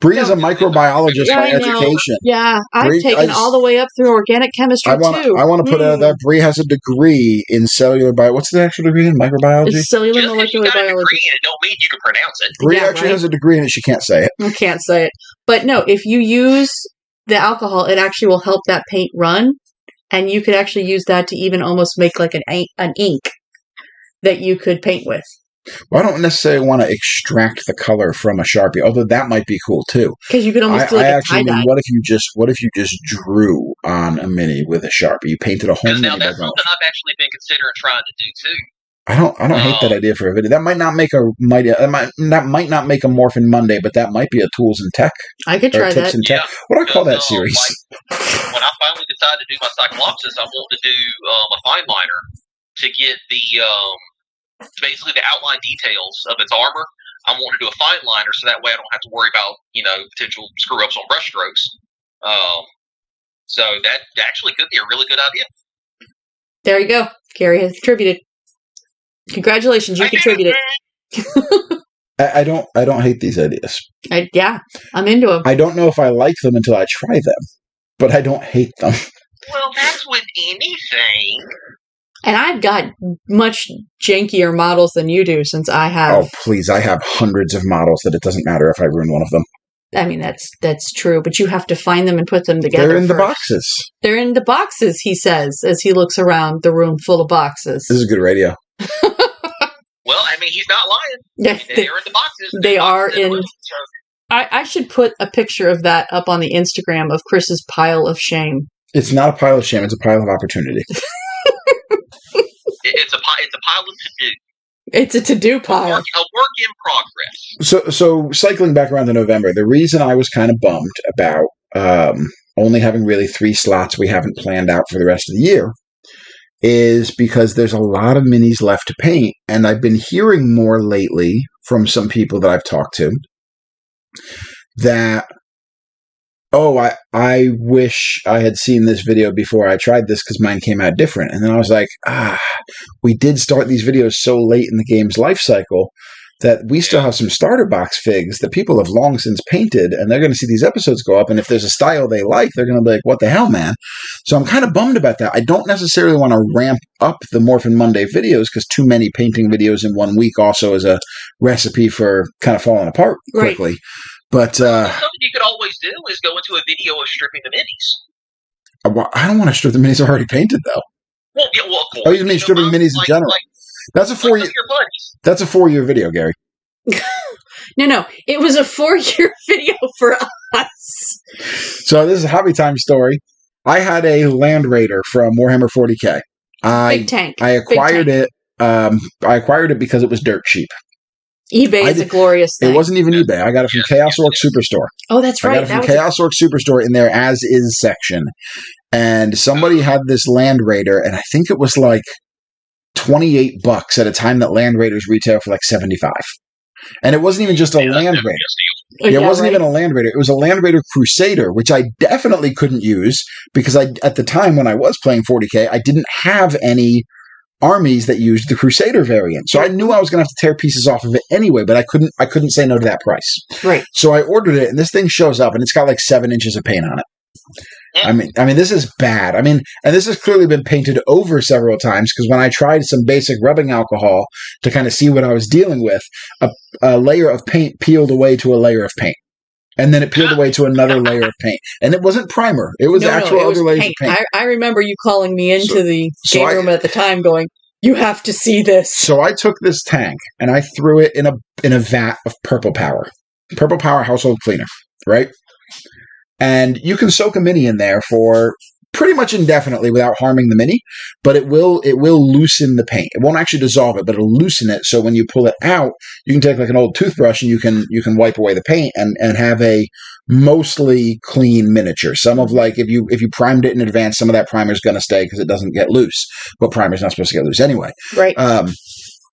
Bree is a microbiologist by education. Yeah, I've taken all the way up through organic chemistry, too. I want to put out that Bree has a degree in cellular biology. What's the actual degree in microbiology? It's cellular molecular biology. Degree, it don't mean you can pronounce it. Bree actually has a degree in it. She can't say it. I can't say it. But no, if you use the alcohol, it actually will help that paint run. And you could actually use that to even almost make like an ink that you could paint with. Well, I don't necessarily want to extract the color from a Sharpie, although that might be cool too. Because you could almost do like a tie-dye. What if you just drew on a mini with a Sharpie? You painted a whole mini. Now that's something I've actually been considering trying to do too. I don't hate that idea for a video. That might not make that might not make a Morphin Monday, but that might be a tools and tech. I could try tips that. And tech. Yeah. What do I call that series? When I finally decided to do my Cyclopsis, I wanted to do a fine liner to get the basically the outline details of its armor. I want to do a fine liner so that way I don't have to worry about potential screw ups on brush strokes. So that actually could be a really good idea. There you go. Gary has contributed. Congratulations, you contributed. I don't hate these ideas. I'm into them. I don't know if I like them until I try them, but I don't hate them. Well, that's with anything. And I've got much jankier models than you do, since I have. Oh, please! I have hundreds of models that it doesn't matter if I ruin one of them. I mean, that's true, but you have to find them and put them together. They're in the boxes. They're in the boxes, he says, as he looks around the room full of boxes. This is good radio. Well, I mean, he's not lying. Yeah, they're in the boxes. They are in. I should put a picture of that up on the Instagram of Chris's pile of shame. It's not a pile of shame. It's a pile of opportunity. It's a pile of to-do. It's a to-do pile. A work in progress. So cycling back around to November, the reason I was kind of bummed about only having really 3 slots we haven't planned out for the rest of the year is because there's a lot of minis left to paint, and I've been hearing more lately from some people that I've talked to that, I wish I had seen this video before I tried this because mine came out different. And then I was like, we did start these videos so late in the game's life cycle that we still have some starter box figs that people have long since painted, and they're going to see these episodes go up, and if there's a style they like, they're going to be like, what the hell, man? So I'm kind of bummed about that. I don't necessarily want to ramp up the Morphin Monday videos, because too many painting videos in 1 week also is a recipe for kind of falling apart quickly. Right. But something you could always do is go into a video of stripping the minis. I don't want to strip the minis already painted, though. Well, of course. Oh, you mean stripping minis in general? That's a 4 year. That's a 4 year video, Gary. No. It was a 4-year video for us. So this is a hobby time story. I had a Land Raider from Warhammer 40K. Big tank. I acquired it. I acquired it because it was dirt cheap. eBay is a glorious thing. It wasn't even eBay. I got it from Chaos Orc Superstore. Oh, that's right. I got it from Chaos Orc Superstore in their as is section. And somebody had this Land Raider, and I think it was like $28 at a time that Land Raiders retail for like $75. And it wasn't even just a Land Raider. It wasn't even a Land Raider. It was a Land Raider Crusader, which I definitely couldn't use because at the time when I was playing 40K, I didn't have any armies that used the Crusader variant. So I knew I was going to have to tear pieces off of it anyway, but I couldn't say no to that price. Right. So I ordered it, and this thing shows up, and it's got like 7 inches of paint on it. I mean, this is bad. I mean, and this has clearly been painted over several times because when I tried some basic rubbing alcohol to kind of see what I was dealing with, a layer of paint peeled away to a layer of paint. And then it peeled away to another layer of paint. And it wasn't primer. It was other layers of paint. I remember you calling me into the game room at the time going, you have to see this. So I took this tank and I threw it in a vat of Purple Power. Purple Power household cleaner, right? And you can soak a mini in there for pretty much indefinitely without harming the mini, but it will loosen the paint. It won't actually dissolve it, but it'll loosen it. So when you pull it out, you can take like an old toothbrush and you can wipe away the paint and have a mostly clean miniature. Some of like if you primed it in advance, some of that primer is going to stay because it doesn't get loose. But primer's not supposed to get loose anyway. Right.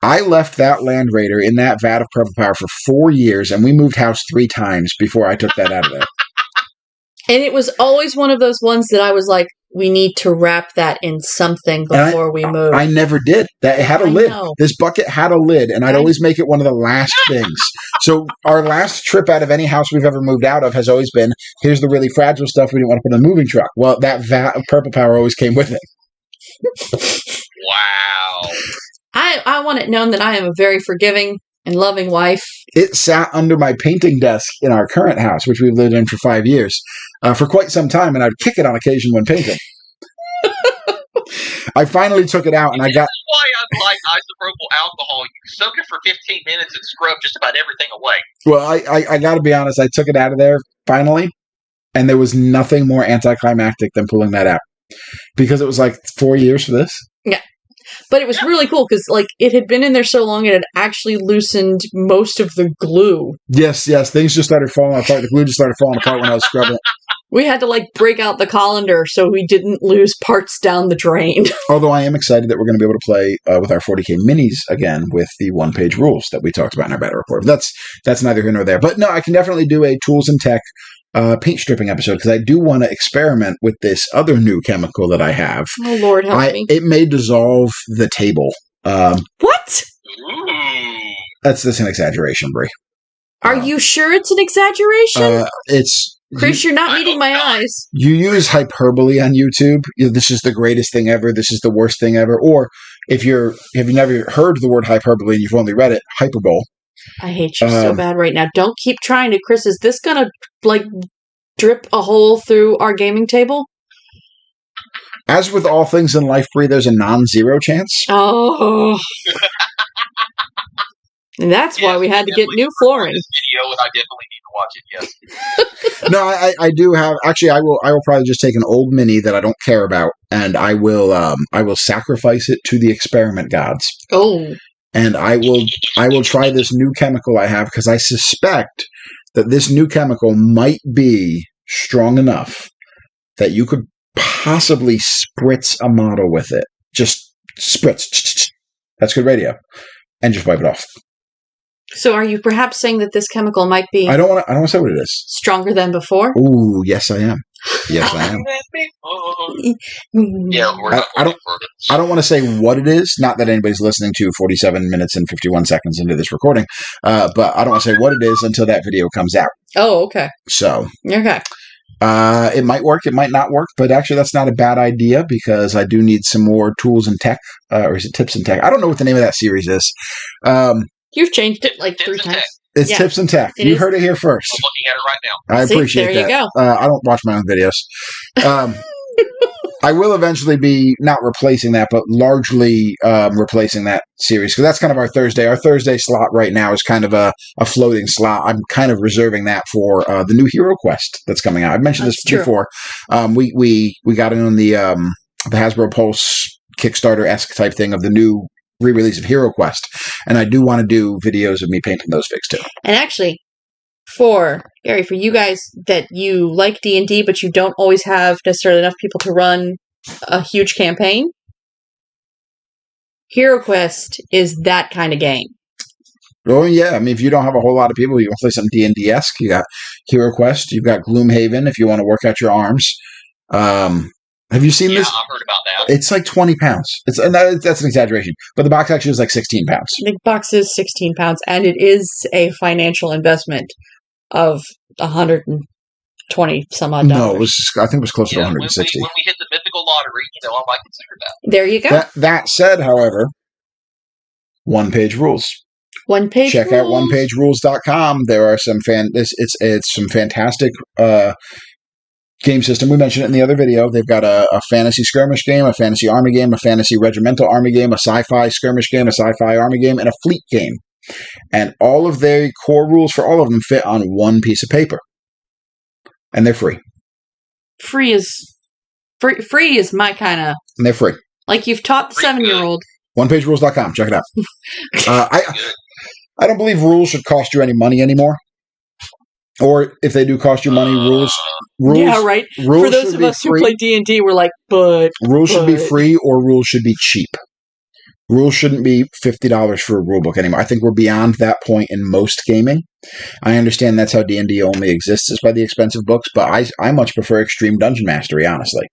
I left that Land Raider in that vat of Purple Power for 4 years, and we moved house 3 times before I took that out of there. And it was always one of those ones that I was like, we need to wrap that in something before we move. I never did. It had a lid. Know. This bucket had a lid, and I'd always make it one of the last things. So our last trip out of any house we've ever moved out of has always been, here's the really fragile stuff we didn't want to put in the moving truck. Well, that vat of Purple Power always came with it. Wow. I want it known that I am a very forgiving and loving wife. It sat under my painting desk in our current house, which we've lived in for 5 years, for quite some time, and I'd kick it on occasion when painting. I finally took it out, and I got... That's why I like isopropyl alcohol. You soak it for 15 minutes and scrub just about everything away. Well, I got to be honest, I took it out of there, finally, and there was nothing more anticlimactic than pulling that out. Because it was like 4 years for this. Yeah. But it was really cool because, like, it had been in there so long it had actually loosened most of the glue. Yes. Things just started falling apart. The glue just started falling apart when I was scrubbing it. We had to, like, break out the colander so we didn't lose parts down the drain. Although I am excited that we're going to be able to play with our 40K minis again with the one-page rules that we talked about in our battle report. But that's neither here nor there. But no, I can definitely do a tools and tech paint stripping episode because I do want to experiment with this other new chemical that I have. Oh, Lord, help me. It may dissolve the table. What? Ooh. That's an exaggeration, Brie. Are you sure it's an exaggeration? Chris, you're not meeting my eyes. You use hyperbole on YouTube. This is the greatest thing ever. This is the worst thing ever. Or have you never heard the word hyperbole and you've only read it, hyperbole. I hate you so bad right now. Don't keep trying to. Chris, is this going to, like, drip a hole through our gaming table? As with all things in life, Brie, there's a non-zero chance. Oh. And that's why we had to get new flooring. This video, and I definitely need to watch it. Yes. No, I do have. Actually, I will probably just take an old mini that I don't care about, and I will sacrifice it to the experiment gods. Oh. And I will try this new chemical I have because I suspect that this new chemical might be strong enough that you could possibly spritz a model with it. Just spritz. That's good radio. And just wipe it off. So are you perhaps saying that this chemical might be... I don't want to say what it is. Stronger than before? Ooh, yes I am. Yes I am. Yeah, I don't want to say what it is. Not that anybody's listening to 47 minutes and 51 seconds into this recording. But I don't want to say what it is until that video comes out. Oh, okay. So. Okay. It might work, it might not work, but actually that's not a bad idea because I do need some more tools and tech, or is it tips and tech? I don't know what the name of that series is. You've changed it like 3 times. It's tips and tech. You heard it here first. I'm looking at it right now. I appreciate that. There you go. I don't watch my own videos. I will eventually be not replacing that, but largely replacing that series because that's kind of our Thursday. Our Thursday slot right now is kind of a floating slot. I'm kind of reserving that for the new Hero Quest that's coming out. I've mentioned this before. We got in on the Hasbro Pulse Kickstarter-esque type thing of the new re-release of Hero Quest, and I do want to do videos of me painting those figs too. And actually, for you guys that you like D&D, but you don't always have necessarily enough people to run a huge campaign, Hero Quest is that kind of game. Oh, yeah. I mean, if you don't have a whole lot of people, you want to play something D&D-esque, you got Hero Quest, you've got Gloomhaven if you want to work out your arms. Have you seen this? Yeah, I've heard about that. It's like 20 pounds. That's an exaggeration, but the box actually is like 16 pounds. The box is 16 pounds, and it is a financial investment of 120 some odd dollars. No, I think it was closer to 160. When we hit the mythical lottery, I might consider that. There you go. That said, however, one-page rules. Check out onepagerules.com. There are some it's some fantastic game system. We mentioned it in the other video. They've got a fantasy skirmish game, a fantasy army game, a fantasy regimental army game, a sci-fi skirmish game, a sci-fi army game, and a fleet game. And all of their core rules for all of them fit on one piece of paper. And they're free. Free is Free is my kind of... And they're free. Like you've taught the 7-year-old. OnePageRules.com. Check it out. I don't believe rules should cost you any money anymore. Or if they do cost you money, rules. Yeah, right. Rules for those of us who play D&D, we're like, rules should be free or rules should be cheap. Rules shouldn't be $50 for a rulebook anymore. I think we're beyond that point in most gaming. I understand that's how D&D only exists is by the expensive books, but I much prefer Extreme Dungeon Mastery, honestly.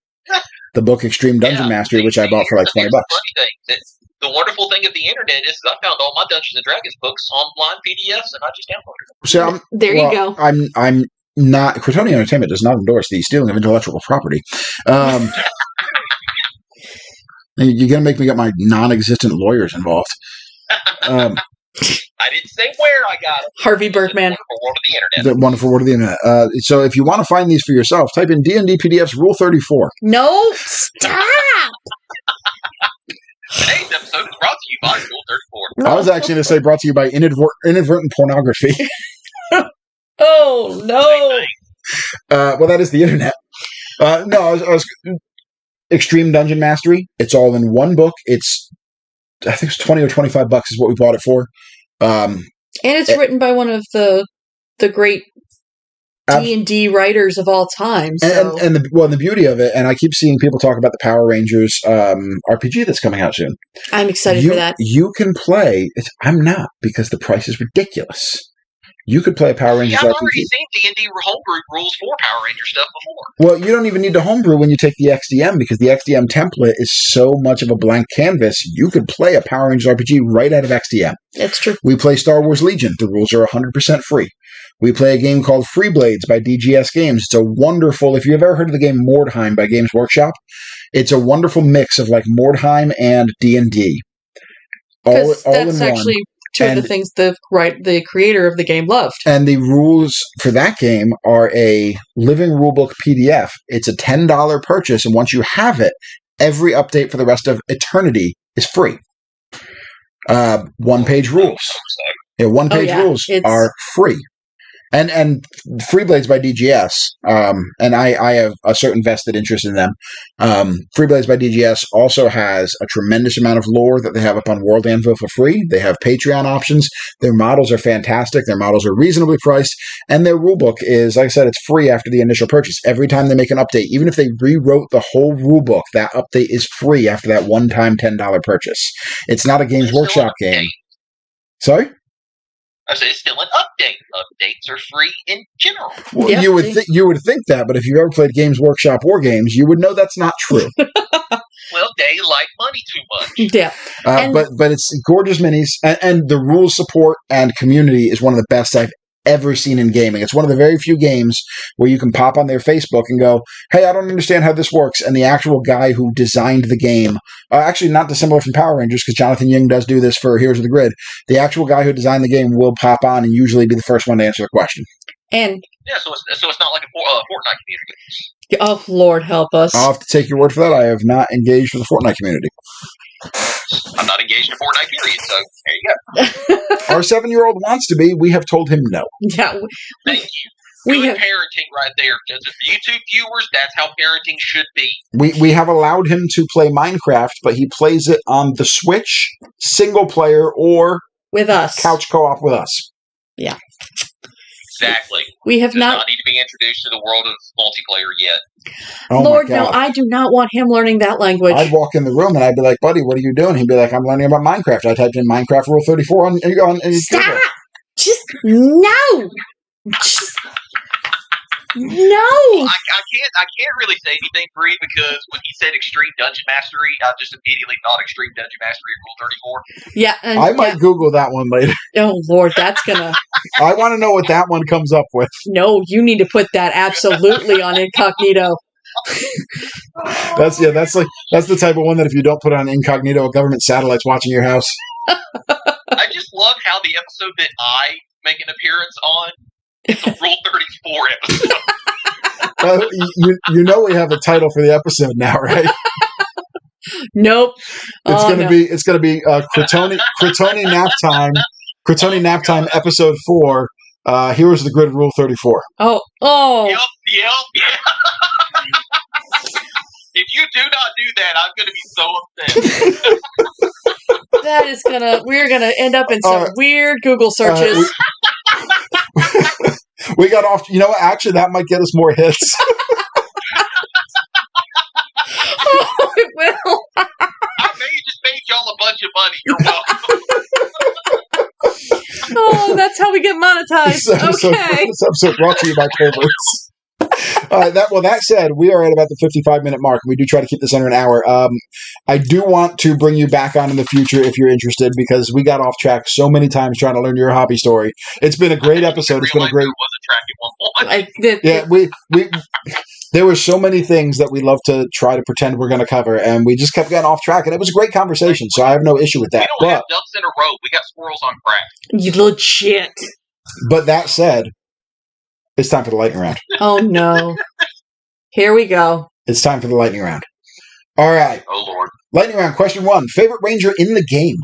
The book Extreme Dungeon Mastery, which I bought for like $20. The wonderful thing of the internet is I found all my Dungeons and Dragons books online PDFs, and I just downloaded them. So you go. I'm not. Critony Entertainment does not endorse the stealing of intellectual property. You're gonna make me get my non-existent lawyers involved. I didn't say where I got them. Harvey Berkman. The wonderful world of the internet. The wonderful word of the internet. So if you want to find these for yourself, type in D&D PDFs Rule 34. No, stop. Today's episode is brought to you by Rule 34. I was actually going to say brought to you by inadvertent pornography. Oh, no. Well, that is the internet. No, I was Extreme Dungeon Mastery. It's all in one book. I think it's $20 or $25 is what we bought it for. And it's written by one of the great D&D writers of all time. So. And the beauty of it, and I keep seeing people talk about the Power Rangers RPG that's coming out soon. I'm excited for that. You can play. I'm not, because the price is ridiculous. You could play a Power Rangers RPG. I've already seen D&D homebrew rules for Power Ranger stuff before. Well, you don't even need to homebrew when you take the XDM, because the XDM template is so much of a blank canvas. You could play a Power Rangers RPG right out of XDM. That's true. We play Star Wars Legion. The rules are 100% free. We play a game called Free Blades by DGS Games. It's a wonderful, if you've ever heard of the game Mordheim by Games Workshop, it's a wonderful mix of like Mordheim and D&D. All that's in actually one. Two of the things the creator of the game loved. And the rules for that game are a living rulebook PDF. It's a $10 purchase, and once you have it, every update for the rest of eternity is free. One-page rules. Yeah, one-page rules are free. And Free Blades by DGS, and I have a certain vested interest in them. Free Blades by DGS also has a tremendous amount of lore that they have up on World Anvil for free. They have Patreon options. Their models are fantastic. Their models are reasonably priced. And their rulebook is, like I said, it's free after the initial purchase. Every time they make an update, even if they rewrote the whole rulebook, that update is free after that one-time $10 purchase. It's not a Games Workshop game. Sorry? I said it's still an update. Updates are free in general. Well, you would think that, but if you've ever played Games Workshop War Games, you would know that's not true. Well, they like money too much. Yeah, but it's gorgeous minis, and the rules support and community is one of the best I've ever seen in gaming. It's one of the very few games where you can pop on their Facebook and go, hey, I don't understand how this works. And the actual guy who designed the game, actually not dissimilar from Power Rangers, because Jonathan Young does do this for Heroes of the Grid, the actual guy who designed the game will pop on and usually be the first one to answer the question. And yeah, so it's not like a Fortnite community. Oh, Lord help us. I'll have to take your word for that. I have not engaged with the Fortnite community. I'm not engaged in Fortnite, period, so there you go. Our 7-year-old wants to be. We have told him no. Yeah. Thank you. Good parenting right there. Just YouTube viewers, that's how parenting should be. We have allowed him to play Minecraft, but he plays it on the Switch, single player, or with us. Couch co-op with us. Yeah. Exactly. We have Does not need to be introduced to the world of multiplayer yet. Oh Lord, no, I do not want him learning that language. I'd walk in the room and I'd be like, buddy, what are you doing? He'd be like, I'm learning about Minecraft. I typed in Minecraft Rule 34 on Stop! Just, no! No! I can't really say anything, Bree, because when he said Extreme Dungeon Mastery, I just immediately thought Extreme Dungeon Mastery Rule 34. Yeah. I might Google that one later. Oh, Lord, that's gonna... I want to know what that one comes up with. No, you need to put that absolutely on incognito. That's the type of one that if you don't put it on incognito, a government satellite's watching your house. I just love how the episode that I make an appearance on is a Rule 34 episode. You know we have a title for the episode now, right? Nope. It's gonna be Critony Naptime episode 4. Heroes of the Grid Rule 34. Oh. Yep. If you do not do that, I'm going to be so upset. We're gonna end up in some weird Google searches. We got off. You know what? Actually, that might get us more hits. It will. I may have just paid y'all a bunch of money. You're welcome. Oh, that's how we get monetized. Okay. This episode brought to you by Perverts. That said, we are at about the 55-minute mark. We do try to keep this under an hour. I do want to bring you back on in the future if you're interested, because we got off track so many times trying to learn your hobby story. It's been a great episode. It's been a great. There were so many things that we love to try to pretend we're going to cover, and we just kept getting off track, and it was a great conversation, so I have no issue with that. We don't have ducks in a row. We got squirrels on crack. You legit. But that said, it's time for the lightning round. Oh, no. Here we go. It's time for the lightning round. All right. Oh, Lord. Lightning round, question 1. Favorite ranger in the game?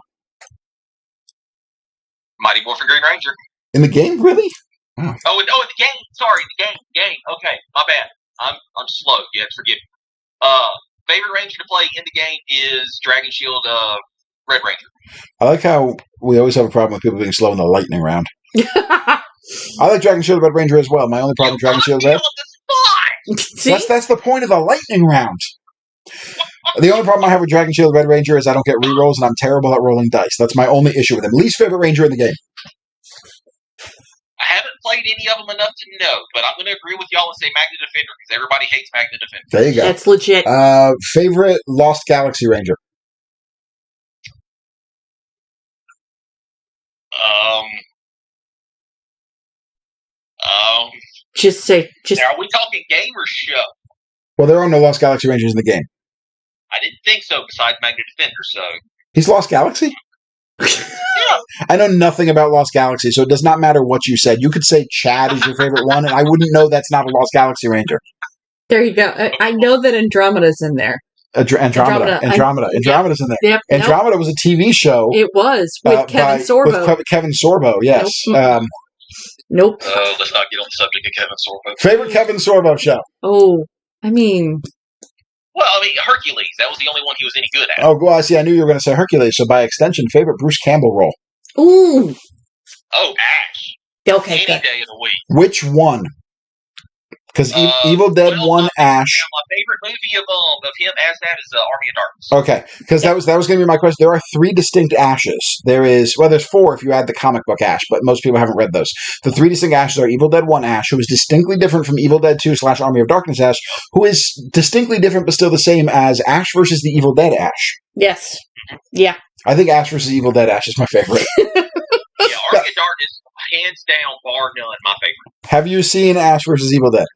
Mighty Morphin Green Ranger. In the game? Really? Oh, in the game. Sorry, the game. Okay, my bad. I'm slow. You have to forgive me. Favorite ranger to play in the game is Dragon Shield Red Ranger. I like how we always have a problem with people being slow in the lightning round. I like Dragon Shield Red Ranger as well. My only problem with Dragon Shield Red... That's the point of the lightning round. The only problem I have with Dragon Shield Red Ranger is I don't get rerolls, and I'm terrible at rolling dice. That's my only issue with him. Least favorite ranger in the game? I haven't played any of them enough to know, but I'm going to agree with y'all and say Magna Defender, because everybody hates Magna Defender. There you go. That's legit. Favorite Lost Galaxy Ranger? Just say. Now, are we talking game or show? Well, there are no Lost Galaxy Rangers in the game. I didn't think so, besides Magna Defender, so... He's Lost Galaxy? Yeah. I know nothing about Lost Galaxy, so it does not matter what you said. You could say Chad is your favorite one, and I wouldn't know that's not a Lost Galaxy Ranger. There you go. I know that Andromeda's in there. Andromeda's in there. Yep, Andromeda was a TV show. It was, with Kevin Sorbo. With Kevin Sorbo, yes. Nope. Let's not get on the subject of Kevin Sorbo. Favorite Kevin Sorbo show? Oh, I mean... Well, Hercules. That was the only one he was any good at. Oh, well, I see. I knew you were going to say Hercules, so by extension, favorite Bruce Campbell role? Ooh. Oh, Ash. Okay, Any good. day of the week. Which one? Because Evil Dead 1 Ash. My favorite movie of him as that is Army of Darkness. Okay, because that was going to be my question. There are 3 distinct Ashes. There's 4 if you add the comic book Ash, but most people haven't read those. The 3 distinct Ashes are Evil Dead 1 Ash, who is distinctly different from Evil Dead 2 / Army of Darkness Ash, who is distinctly different but still the same as Ash versus the Evil Dead Ash. Yes. Yeah. I think Ash versus Evil Dead Ash is my favorite. Yeah, Army of Darkness, hands down, bar none, my favorite. Have you seen Ash versus Evil Dead?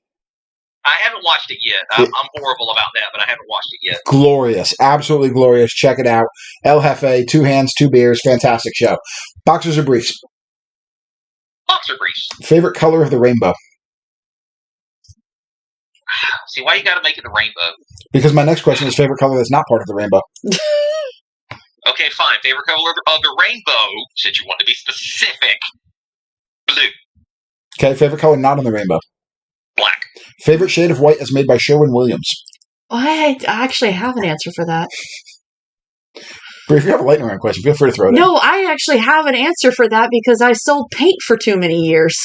I haven't watched it yet. I'm horrible about that, but I haven't watched it yet. Glorious. Absolutely glorious. Check it out. El Jefe, 2 hands, 2 beers. Fantastic show. Boxers or briefs? Boxer briefs. Favorite color of the rainbow? See, why you got to make it a rainbow? Because my next question is favorite color that's not part of the rainbow. Okay, fine. Favorite color of the rainbow, since you want to be specific. Blue. Okay, favorite color not on the rainbow? Black. Favorite shade of white as made by Sherwin-Williams? I actually have an answer for that. But if you have a lightning round question, feel free to throw it in. No, I actually have an answer for that because I sold paint for too many years.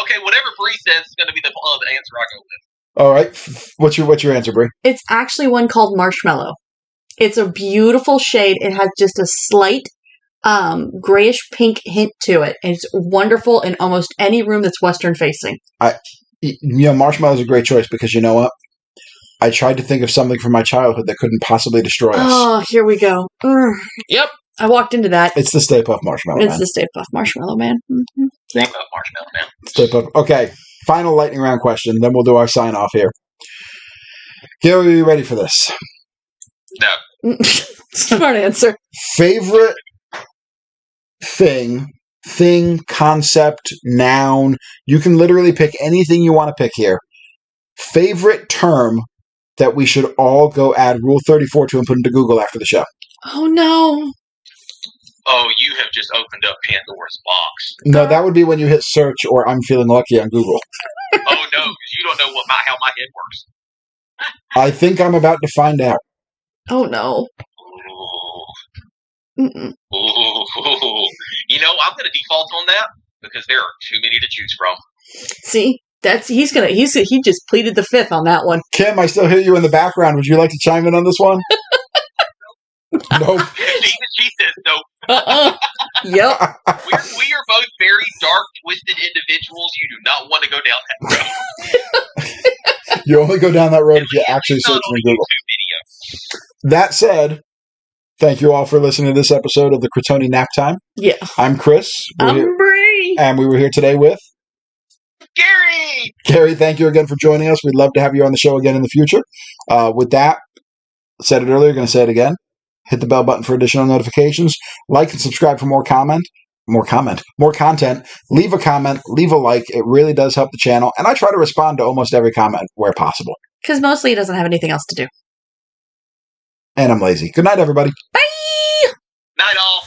Okay, whatever Bree says is going to be the answer I go with. All right. What's your answer, Bree? It's actually one called Marshmallow. It's a beautiful shade. It has just a slight grayish pink hint to it. And it's wonderful in almost any room that's western facing. Marshmallow is a great choice because you know what? I tried to think of something from my childhood that couldn't possibly destroy us. Oh, here we go. Yep, I walked into that. It's the Stay Puft Marshmallow Man. It's the Stay Puft Marshmallow Man. Mm-hmm. Stay Puft Marshmallow Man. Stay Puft. Okay, final lightning round question, then we'll do our sign-off here. Gary, are you ready for this? No. Smart answer. Favorite thing, concept, noun. You can literally pick anything you want to pick here. Favorite term that we should all go add Rule 34 to and put into Google after the show. Oh, no. Oh, you have just opened up Pandora's box. No, that would be when you hit search or I'm feeling lucky on Google. Oh, no, because you don't know how my head works. I think I'm about to find out. Oh no. Mm-mm. Ooh. You know, I'm going to default on that because there are too many to choose from. See, he just pleaded the fifth on that one. Kim, I still hear you in the background. Would you like to chime in on this one? Nope. She says nope. Yep. We are both very dark, twisted individuals. You do not want to go down that road. You only go down that road if you actually search in Google. That said, thank you all for listening to this episode of the Critony Naptime. Yeah. I'm Chris. I'm Bree. And we were here today with Gary! Gary, thank you again for joining us. We'd love to have you on the show again in the future. With that, said it earlier, going to say it again. Hit the bell button for additional notifications. Like and subscribe for more content. Leave a comment. Leave a like. It really does help the channel. And I try to respond to almost every comment where possible. Because mostly he doesn't have anything else to do. And I'm lazy. Good night, everybody. Bye! Night all.